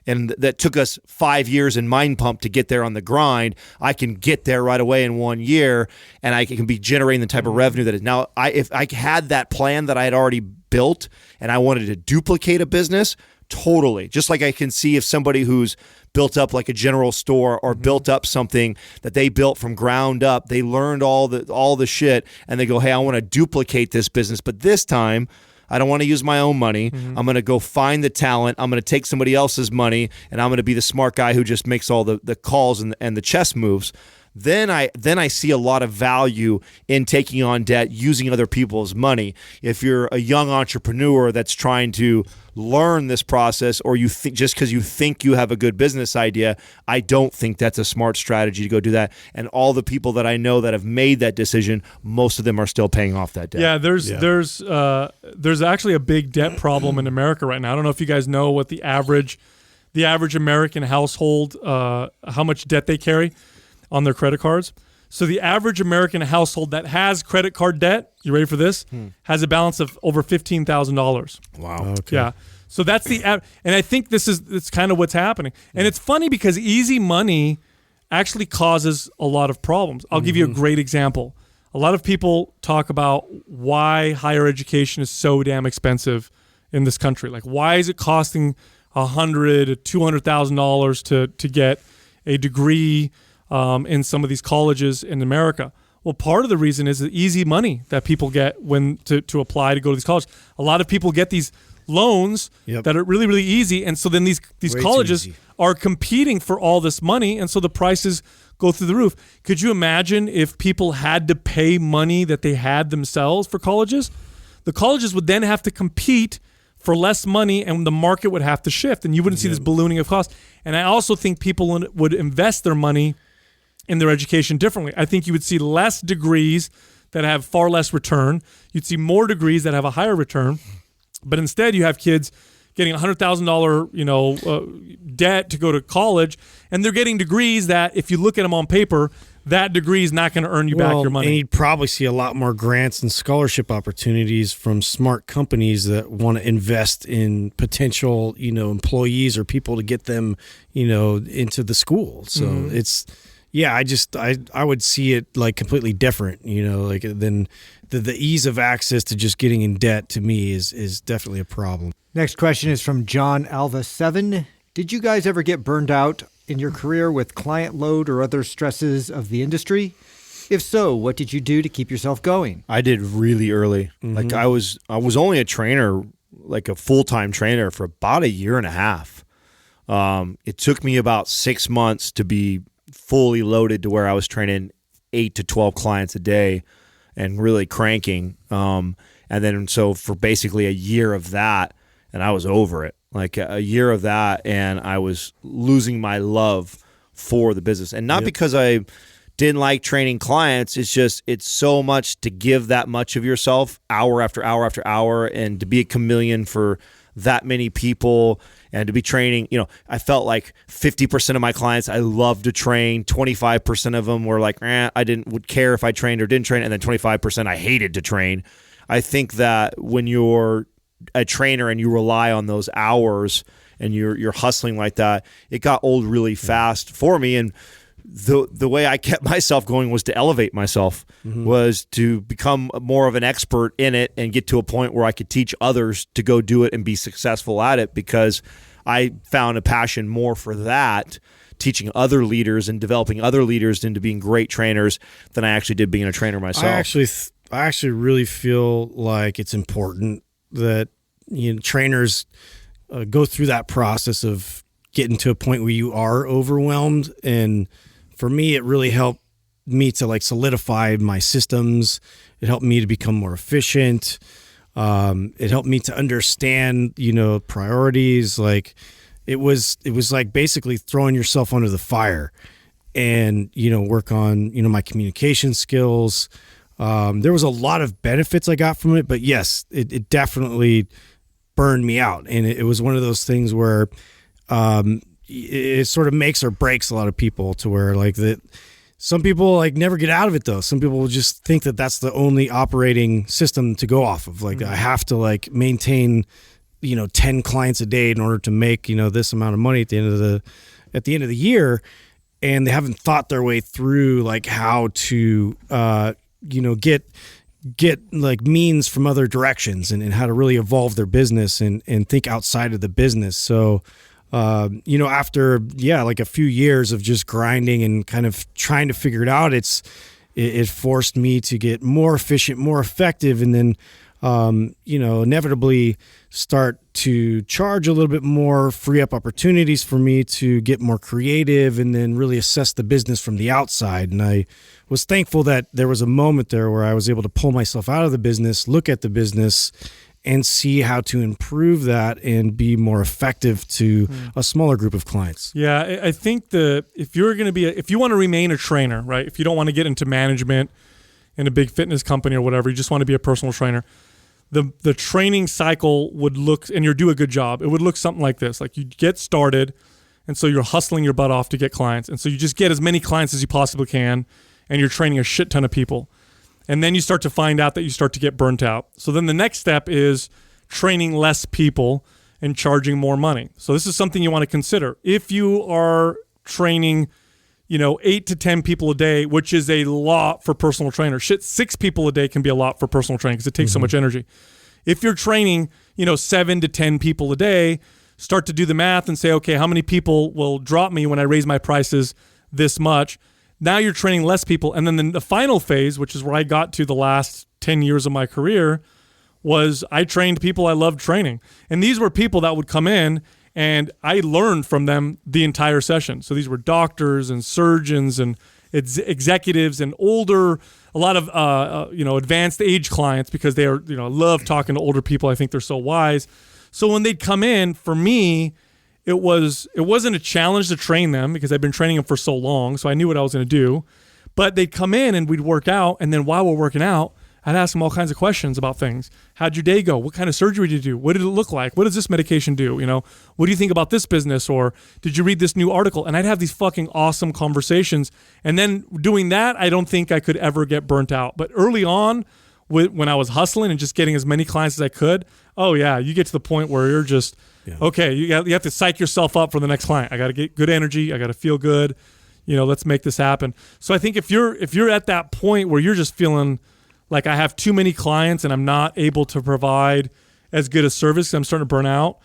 and that took us 5 years in Mind Pump to get there on the grind. I can get there right away in 1 year, and I can be generating the type of revenue that is now. If I had that plan that I had already built and I wanted to duplicate a business, totally. Just like I can see if somebody who's built up like a general store or built up something that they built from ground up, they learned all the shit, and they go, hey, I want to duplicate this business, but this time I don't want to use my own money. I'm going to go find the talent. I'm going to take somebody else's money, and I'm going to be the smart guy who just makes all the calls and the chess moves. Then I see a lot of value in taking on debt using other people's money. If you're a young entrepreneur that's trying to learn this process, or you think just because you think you have a good business idea, I don't think that's a smart strategy to go do that. And all the people that I know that have made that decision, most of them are still paying off that debt. Yeah, there's actually a big debt problem in America right now. I don't know if you guys know what the average American household, how much debt they carry on their credit cards. So the average American household that has credit card debt, you ready for this? Has a balance of over $15,000. Wow. Okay. Yeah. So that's and I think it's kind of what's happening. And it's funny because easy money actually causes a lot of problems. I'll give you a great example. A lot of people talk about why higher education is so damn expensive in this country. Like, why is it costing $100,000 to $200,000 to get a degree in some of these colleges in America. Well, part of the reason is the easy money that people get when to apply to go to these colleges. A lot of people get these loans that are really, really easy, and so then these colleges are competing for all this money, and so the prices go through the roof. Could you imagine if people had to pay money that they had themselves for colleges? The colleges would then have to compete for less money, and the market would have to shift, and you wouldn't see this ballooning of cost. And I also think people would invest their money in their education differently. I think you would see less degrees that have far less return. You'd see more degrees that have a higher return. But instead, you have kids getting $100,000, debt to go to college, and they're getting degrees that, if you look at them on paper, that degree is not going to earn you back your money. And you'd probably see a lot more grants and scholarship opportunities from smart companies that want to invest in potential, employees or people to get them, into the school. So it's, I would see it like completely different, than the ease of access to just getting in debt to me is definitely a problem. Next question is from John Alva 7. Did you guys ever get burned out in your career with client load or other stresses of the industry? If so, what did you do to keep yourself going? I did really early. Like I was only a trainer, like a full-time trainer, for about a year and a half. It took me about 6 months to be fully loaded to where I was training 8 to 12 clients a day and really cranking. And then so for basically a year of that, and I was over it. Like a year of that, and I was losing my love for the business. And not because I didn't like training clients. It's just, it's so much to give that much of yourself hour after hour after hour, and to be a chameleon for that many people, and to be training. I felt like 50% of my clients I loved to train. 25% of them were like, would care if I trained or didn't train. And then 25% I hated to train. I think that when you're a trainer and you rely on those hours and you're hustling like that, it got old really fast for me. And the way I kept myself going was to elevate myself, was to become more of an expert in it and get to a point where I could teach others to go do it and be successful at it, because I found a passion more for that, teaching other leaders and developing other leaders into being great trainers, than I actually did being a trainer myself. I actually really feel like it's important that trainers go through that process of getting to a point where you are overwhelmed. And for me, it really helped me to like solidify my systems. It helped me to become more efficient. It helped me to understand, priorities. Like it was like basically throwing yourself under the fire, and, work on, my communication skills. There was a lot of benefits I got from it, but yes, it definitely burned me out. And it was one of those things where it sort of makes or breaks a lot of people, to where like that. Some people like never get out of it though. Some people will just think that that's the only operating system to go off of. Like I have to like maintain, 10 clients a day in order to make, this amount of money at the end of the year. And they haven't thought their way through like how to, get like means from other directions, and how to really evolve their business and think outside of the business. So, after, like a few years of just grinding and kind of trying to figure it out, it forced me to get more efficient, more effective, and then, inevitably start to charge a little bit more, free up opportunities for me to get more creative, and then really assess the business from the outside. And I was thankful that there was a moment there where I was able to pull myself out of the business, look at the business, and see how to improve that and be more effective to a smaller group of clients. Yeah, I think if you want to remain a trainer, right? If you don't want to get into management in a big fitness company or whatever, you just want to be a personal trainer. The training cycle would look, and you do a good job, it would look something like this. Like you get started, and so you're hustling your butt off to get clients. And so you just get as many clients as you possibly can, and you're training a shit ton of people. And then you start to find out that you start to get burnt out. So then the next step is training less people and charging more money. So this is something you want to consider. If you are training, 8 to 10 people a day, which is a lot for personal trainers. 6 people a day can be a lot for personal training because it takes so much energy. If you're training, 7 to 10 people a day, start to do the math and say, okay, how many people will drop me when I raise my prices this much? Now you're training less people. And then the final phase, which is where I got to the last 10 years of my career, was I trained people I loved training. And these were people that would come in and I learned from them the entire session. So these were doctors and surgeons and executives and older, a lot of advanced age clients, because they are, love talking to older people. I think they're so wise. So when they'd come in, for me, it wasn't a challenge to train them because I've been training them for so long, so I knew what I was going to do. But they'd come in and we'd work out, and then while we're working out, I'd ask them all kinds of questions about things. How'd your day go? What kind of surgery did you do? What did it look like? What does this medication do? What do you think about this business? Or did you read this new article? And I'd have these fucking awesome conversations. And then doing that, I don't think I could ever get burnt out. But early on, when I was hustling and just getting as many clients as I could, oh yeah, you get to the point where you're just, okay, you have to psych yourself up for the next client. I got to get good energy. I got to feel good. Let's make this happen. So I think if you're at that point where you're just feeling like I have too many clients and I'm not able to provide as good a service, I'm starting to burn out,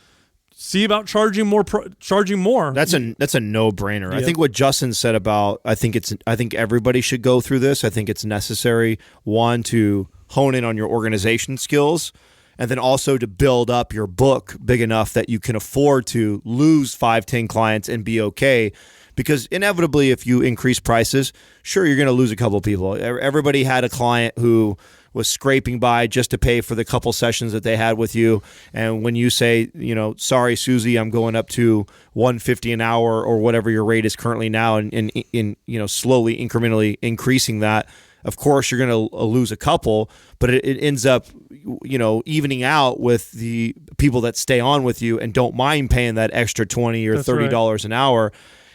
see about charging more. That's a no-brainer. I think what Justin said about, I think everybody should go through this. I think it's necessary, one, to hone in on your organization skills, and then also to build up your book big enough that you can afford to lose 5-10 clients and be okay. Because inevitably, if you increase prices, sure, you're going to lose a couple of people. Everybody had a client who was scraping by just to pay for the couple sessions that they had with you. And when you say, sorry, Susie, I'm going up to $150 an hour or whatever your rate is currently now, and slowly, incrementally increasing that, of course, you're going to lose a couple, but it ends up, evening out with the people that stay on with you and don't mind paying that extra $20 or $30 an hour.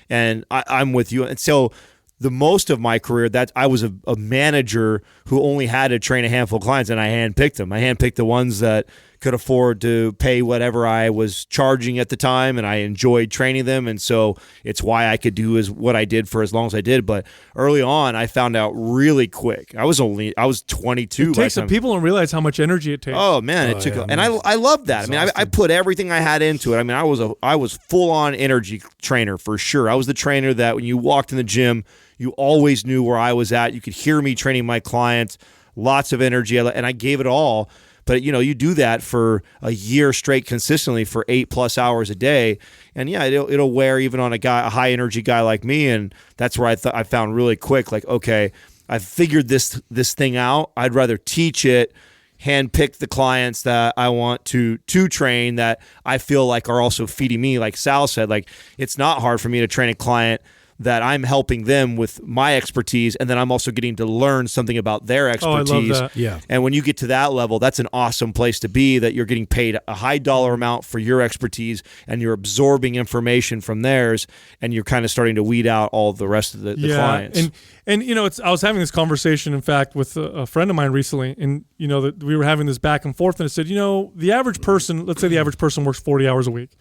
And I'm with you. And so the most of my career, that I was a manager who only had to train a handful of clients, and I handpicked them. I handpicked the ones that could afford to pay whatever I was charging at the time, and I enjoyed training them. And so it's why I could do what I did for as long as I did. But early on, I found out really quick. I was 22. People don't realize how much energy it takes. Oh man, it took, and I loved that. I put everything I had into it. I was full on energy trainer for sure. I was the trainer that when you walked in the gym, you always knew where I was at. You could hear me training my clients. Lots of energy, and I gave it all. But you do that for a year straight consistently for 8+ hours a day, and yeah, it'll wear even on a high energy guy like me. And that's where I found really quick, like, okay, I've figured this thing out. I'd rather teach it, handpick the clients that I want to train that I feel like are also feeding me. Like Sal said, like it's not hard for me to train a client that I'm helping them with my expertise, and then I'm also getting to learn something about their expertise. Oh, I love that. Yeah. And when you get to that level, that's an awesome place to be, that you're getting paid a high dollar amount for your expertise, and you're absorbing information from theirs, and you're kind of starting to weed out all the rest of the clients. And I was having this conversation, in fact, with a friend of mine recently, and that we were having this back and forth, and I said, the average person, let's say the average person works 40 hours a week.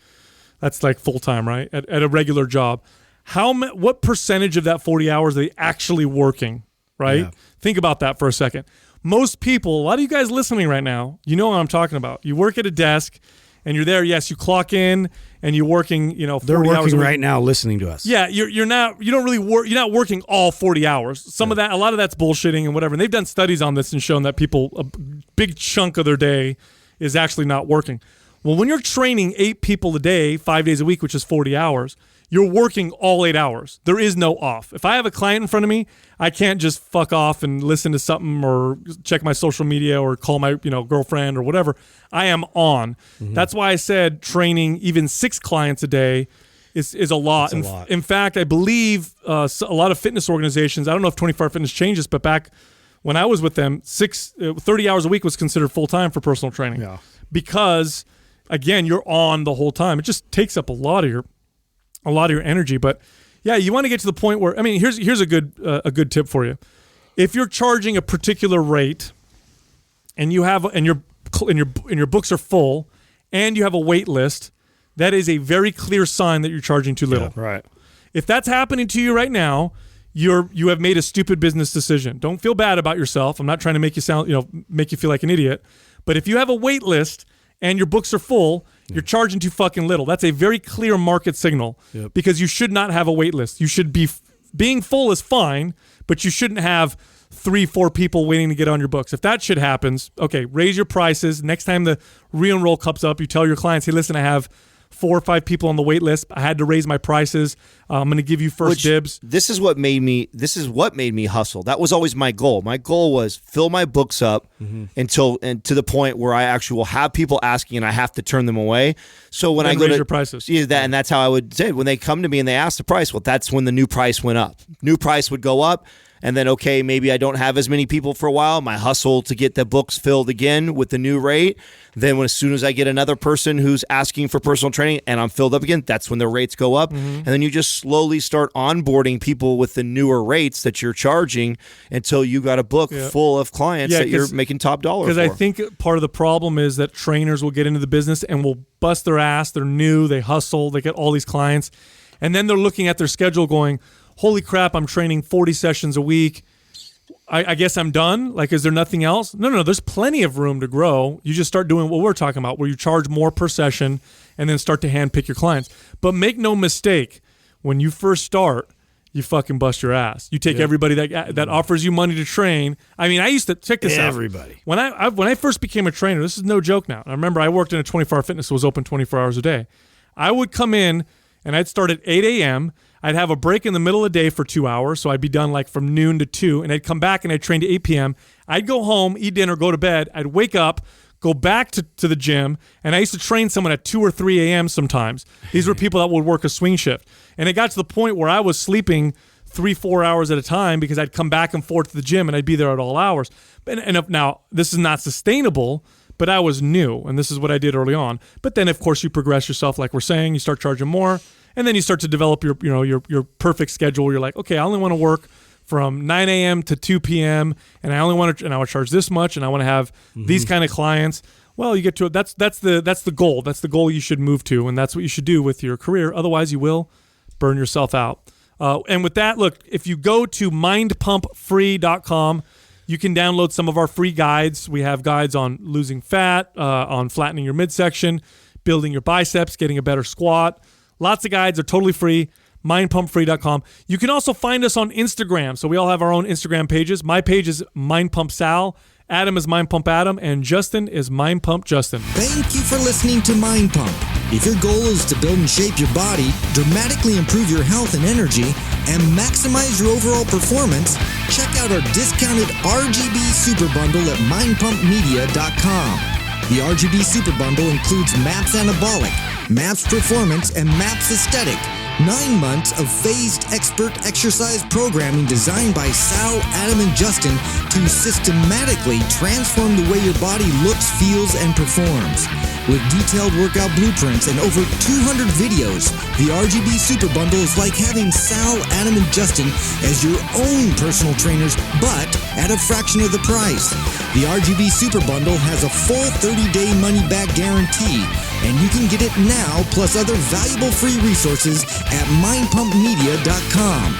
That's like full time, right? At a regular job. What percentage of that 40 hours are they actually working, right? Yeah. Think about that for a second. Most people, a lot of you guys listening right now, you know what I'm talking about. You work at a desk and you're there. Yes, you clock in and you're working, 40 hours. They're working right now listening to us. Yeah, you're not working all 40 hours. A lot of that's bullshitting and whatever. And they've done studies on this and shown that a big chunk of their day is actually not working. Well, when you're training 8 people a day, 5 days a week, which is 40 hours, you're working all 8 hours. There is no off. If I have a client in front of me, I can't just fuck off and listen to something or check my social media or call my girlfriend or whatever. I am on. Mm-hmm. That's why I said training even 6 clients a day is a lot. In fact, I believe a lot of fitness organizations, I don't know if 24 Hour Fitness changes, but back when I was with them, 30 hours a week was considered full-time for personal training. Yeah. Because, again, you're on the whole time. It just takes up a lot of your energy. But yeah, you want to get to the point where, here's a good tip for you. If you're charging a particular rate and you have and your books are full and you have a wait list, that is a very clear sign that you're charging too little. Yeah, right. If that's happening to you right now, you have made a stupid business decision. Don't feel bad about yourself. I'm not trying to make you feel like an idiot. But if you have a wait list and your books are full You're charging too fucking little. That's a very clear market signal because you should not have a wait list. You should be being full is fine, but you shouldn't have 3-4 people waiting to get on your books. If that shit happens, okay, raise your prices. Next time the re-enroll comes up, you tell your clients, hey, listen, I have 4 or 5 people on the wait list. I had to raise my prices. I'm going to give you first dibs. This is what made me hustle. That was always my goal. My goal was fill my books up to the point where I actually will have people asking and I have to turn them away. So when I go raise your prices. Yeah, and that's how I would say it. When they come to me and they ask the price, well, that's when the new price went up. New price would go up. And then, okay, maybe I don't have as many people for a while. My hustle to get the books filled again with the new rate. Then as soon as I get another person who's asking for personal training and I'm filled up again, that's when the rates go up. And then you just slowly start onboarding people with the newer rates that you're charging until you got a book full of clients that you're making top dollar for. Because I think part of the problem is that trainers will get into the business and will bust their ass. They're new. They hustle. They get all these clients. And then they're looking at their schedule going, holy crap, I'm training 40 sessions a week. I guess I'm done. Like, is there nothing else? No, there's plenty of room to grow. You just start doing what we're talking about, where you charge more per session and then start to handpick your clients. But make no mistake, when you first start, you fucking bust your ass. You take everybody that offers you money to train. I mean, I used to check this out. Everybody. When I first became a trainer, this is no joke now. I remember I worked in a 24-hour fitness that was open 24 hours a day. I would come in and I'd start at 8 a.m., I'd have a break in the middle of the day for 2 hours, so I'd be done like from noon to 2, and I'd come back and I'd train to 8 p.m. I'd go home, eat dinner, go to bed. I'd wake up, go back to the gym, and I used to train someone at 2 or 3 a.m. sometimes. These were people that would work a swing shift. And it got to the point where I was sleeping 3-4 hours at a time because I'd come back and forth to the gym, and I'd be there at all hours. Now, this is not sustainable, but I was new, and this is what I did early on. But then, of course, you progress yourself, like we're saying. You start charging more. And then you start to develop your perfect schedule. You're like, okay, I only want to work from 9 a.m. to 2 p.m. and I want to charge this much, and I want to have these kind of clients. Well, you get to it. That's the goal. That's the goal you should move to, and that's what you should do with your career. Otherwise, you will burn yourself out. And with that, look, if you go to mindpumpfree.com, you can download some of our free guides. We have guides on losing fat, on flattening your midsection, building your biceps, getting a better squat. Lots of guides are totally free. Mindpumpfree.com. You can also find us on Instagram. So we all have our own Instagram pages. My page is MindPumpSal. Adam is MindPumpAdam. And Justin is MindPumpJustin. Thank you for listening to Mind Pump. If your goal is to build and shape your body, dramatically improve your health and energy, and maximize your overall performance, check out our discounted RGB Super Bundle at mindpumpmedia.com. The RGB Super Bundle includes MAPS Anabolic, MAPS Performance, and MAPS Aesthetic. 9 months of phased expert exercise programming designed by Sal, Adam, and Justin to systematically transform the way your body looks, feels, and performs. With detailed workout blueprints and over 200 videos, the RGB Super Bundle is like having Sal, Adam, and Justin as your own personal trainers, but at a fraction of the price. The RGB Super Bundle has a full 30-day money-back guarantee, and you can get it now plus other valuable free resources at mindpumpmedia.com.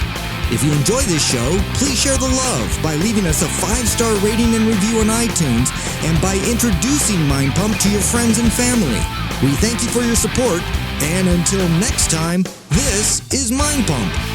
If you enjoy this show, please share the love by leaving us a 5-star rating and review on iTunes and by introducing Mind Pump to your friends and family. We thank you for your support, and until next time, this is Mind Pump.